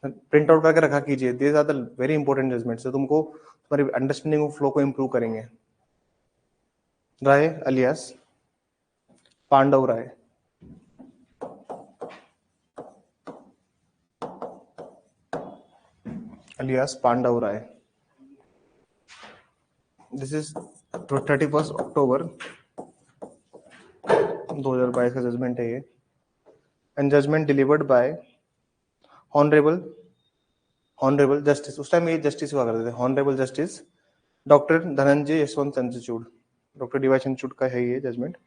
प्रिंट आउट करके रखा कीजिए। These are the very important judgments जो तुमको तुम्हारी अंडरस्टैंडिंग ऑफ फ्लो को इंप्रूव करेंगे। Rai alias Pandav Rai, alias Pandav Rai, this is 31 October 2022 का जजमेंट है ये, and judgment delivered by honourable justice, उस टाइम ये जस्टिस हुआ करते थे, honourable justice doctor Dhananjay Yashwant Chandrachud, doctor DY Chandrachud का है ये जजमेंट।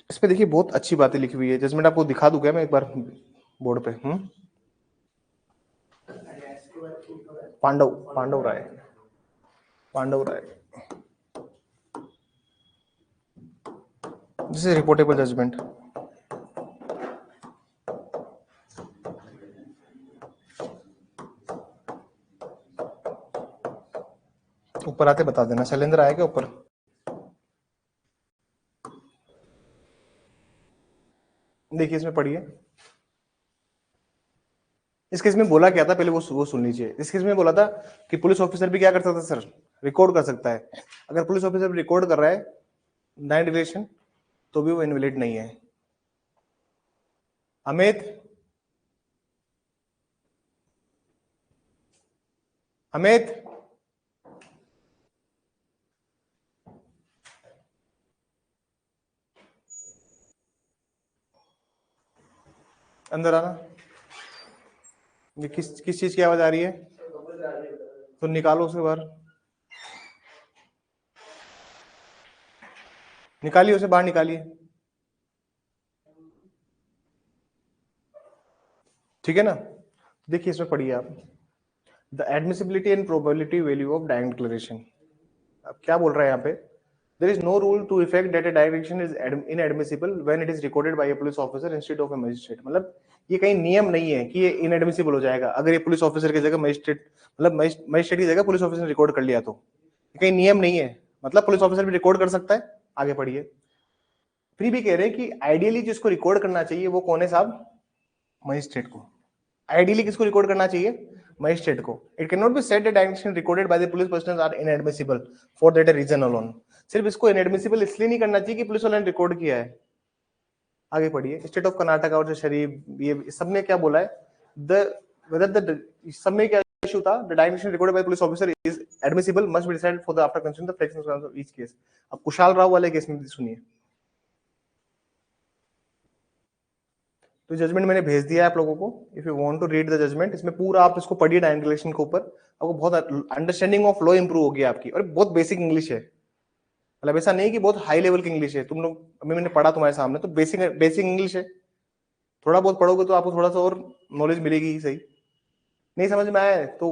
इस पे देखिए बहुत अच्छी बातें लिखी हुई है, जजमेंट आपको दिखा दूं क्या मैं एक बार बोर्ड पे? पांडव राय, Pandav Rai, this is reportable judgement. ऊपर आते बता देना, शैलेंद्र आएगा ऊपर। देखिए इसमें पढ़िए, इस केस में बोला क्या था पहले वो सुन लीजिए। इस केस में बोला था कि पुलिस ऑफिसर भी क्या कर सकता है सर, रिकॉर्ड कर सकता है। अगर पुलिस ऑफिसर रिकॉर्ड कर रहा है डायरेक्ट डिक्लेरेशन तो भी वो इनवैलिड नहीं है। अमित, अमित अंदर आना। ये किस चीज की आवाज आ रही है? तो निकालो उसे बाहर, निकालिए उसे बाहर, निकालिए। ठीक है ना? देखिए इसमें पढ़िए आप, the admissibility and probability value of direct declaration. अब क्या बोल रहा है यहाँ पे? There is no rule to effect that a direct declaration is inadmissible when it is recorded by a police officer instead of a magistrate। मतलब ये कहीं नियम नहीं है कि ये इनएडमिसिबल हो जाएगा अगर ये पुलिस ऑफिसर की जगह मजिस्ट्रेट, मतलब मजिस्ट्रेट की जगह पुलिस ऑफिसर ने रिकॉर्ड कर लिया तो। ये कहीं नियम नहीं है, मतलब पुलिस ऑफिसर भी रिकॉर्ड कर सकता है। आगे पढ़िए, फिर भी कह रहे हैं कि आइडियली जिसको रिकॉर्ड करना चाहिए वो कौन है साहब? मजिस्ट्रेट को। आइडियली किसको रिकॉर्ड करना चाहिए? मजिस्ट्रेट को। It can not be said that direction recorded by the police personal are inadmissible for that reason alone. सिर्फ इसको इनएडमिसिबल इसलिए नहीं करना चाहिए कि पुलिस वाले ने रिकॉर्ड किया है। आगे पढ़िए, स्टेट ऑफ कर्नाटक और शरीफ, ये सबने क्या बोला है? द वेदर द सबने क्या इशू था? The direction recorded bye police officer is admissible must be decided for the after considering the facts of each case. अब कुशाल राव वाले केस में सुनिए, तो जजमेंट मैंने भेज दिया है आप लोगों को। If you want to read the judgment, इसमें पूरा आप इसको पढ़िए डायरेक्ट डिक्लेरेशन के ऊपर, आपको बहुत अंडरस्टैंडिंग ऑफ लॉ इंप्रूव होगी आपकी। और बहुत बेसिक इंग्लिश है, मतलब ऐसा नहीं कि बहुत हाई लेवल की इंग्लिश है। तुम लोग अभी मैंने पढ़ा तुम्हारे सामने तो बेसिक बेसिक इंग्लिश है। थोड़ा बहुत पढ़ोगे तो आपको थोड़ा सा और नॉलेज मिलेगी ही। सही नहीं समझ में आया तो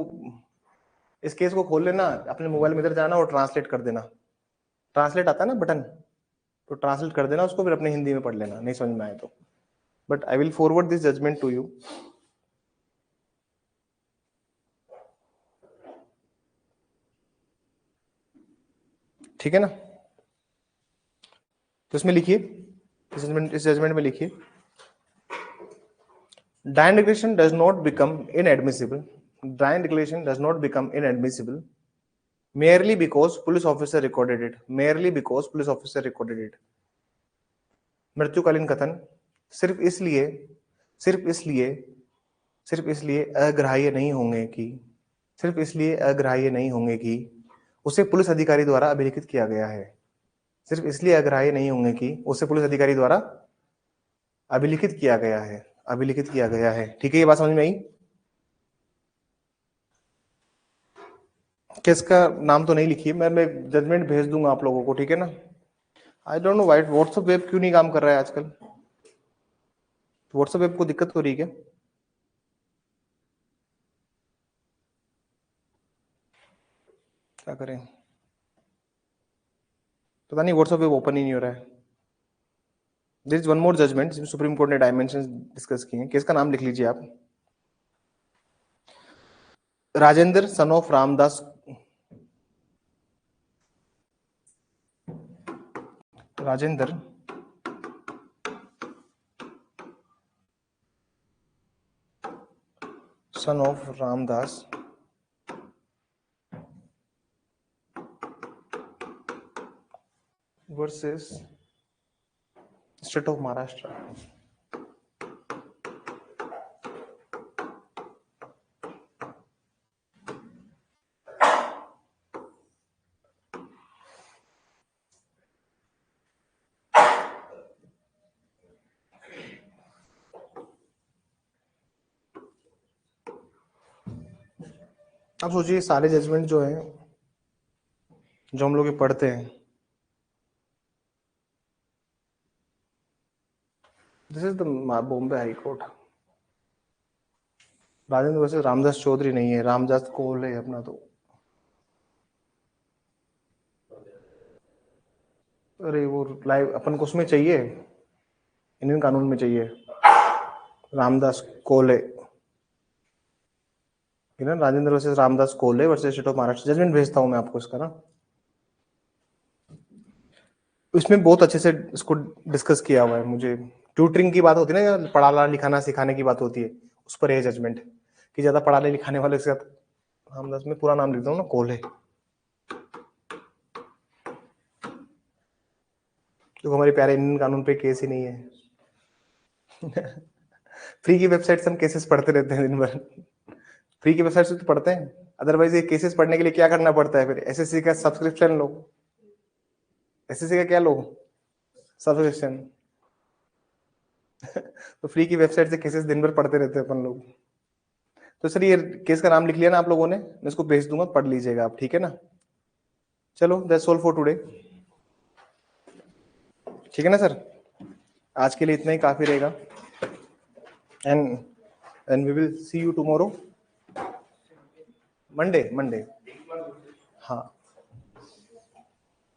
इस केस को खोल लेना, अपने मोबाइल में इधर जाना और ट्रांसलेट कर देना। ट्रांसलेट आता है ना बटन, तो ट्रांसलेट कर देना उसको, फिर अपने हिंदी में पढ़ लेना नहीं समझ में आए तो। But I will forward this judgment to you. ठीक है ना? तो इसमें लिखिए, इस जजमेंट में लिखिए, direct declaration does not become inadmissible, direct declaration does not become inadmissible merely because police officer recorded it, merely because police officer recorded it। मृत्युकालीन कथन सिर्फ इसलिए सिर्फ इसलिए सिर्फ इसलिए अग्राह्य नहीं होंगे कि सिर्फ इसलिए अग्राह्य नहीं होंगे कि उसे पुलिस अधिकारी द्वारा अभिलिखित किया गया है। सिर्फ इसलिए अग्राह्य नहीं होंगे कि उसे पुलिस अधिकारी द्वारा अभिलिखित किया गया है, अभिलिखित किया गया है। ठीक है, ये बात समझ में आई? किसका नाम तो नहीं लिखी, मैं जजमेंट भेज दूंगा आप लोगों को। ठीक है ना? I don't know why WhatsApp web क्यों नहीं काम कर रहा है आजकल। व्हाट्सएप वेब को दिक्कत हो रही है क्या? क्या करें, पता नहीं, व्हाट्सएप वेब ओपन ही नहीं हो रहा है। There is one more judgment जिसमें सुप्रीम कोर्ट ने डायमेंशंस डिस्कस किए हैं। केस का नाम लिख लीजिए आप, Rajendra son of Ramdas Rajendra son of Ramdas versus state of Maharashtra. अब सोचिए सारे जजमेंट जो है जो हम लोग ये पढ़ते हैं, this is the Bombay high court. Rajendra versus Ramdas Chaudhari नहीं है, रामदास कोल है अपना। तो अरे वो लाइव अपन को उसमें चाहिए, इंडियन कानून में चाहिए, रामदास कोले, ना Rajendra versus Ramdas Kole versus state of Maharashtra. Judgment भेजता हूं मैं आपको इसका ना, इसमें बहुत अच्छे से इसको डिस्कस किया हुआ है। मुझे ट्यूटरिंग की बात होती है ना, पढ़ाना लिखाना सिखाने की बात होती है, उस पर है जजमेंट कि ज्यादा पढ़ाने लिखाने वाले के साथ रामदास में पूरा नाम लिखता हूँ ना, कोले। तो हमारे प्यारे इंडियन कानून पे केस ही नहीं है। फ्री की वेबसाइट से हम केसेस पढ़ते रहते हैं दिन भर, फ्री की वेबसाइट से तो पढ़ते हैं, अदरवाइज ये केसेस पढ़ने के लिए क्या करना पड़ता है? फिर एसएससी का सब्सक्रिप्शन लो, एसएससी का क्या लो? सब्सक्रिप्शन। तो फ्री की वेबसाइट से केसेस दिन भर पढ़ते रहते हैं अपन लोग। तो सर ये केस का नाम लिख लिया ना आप लोगों ने, मैं इसको भेज दूंगा, पढ़ लीजिएगा आप, ठीक है ना? चलो दैट्स ऑल फॉर टुडे, ठीक है ना सर? आज के लिए इतना ही काफी रहेगा, and we will see you tomorrow, Monday. हाँ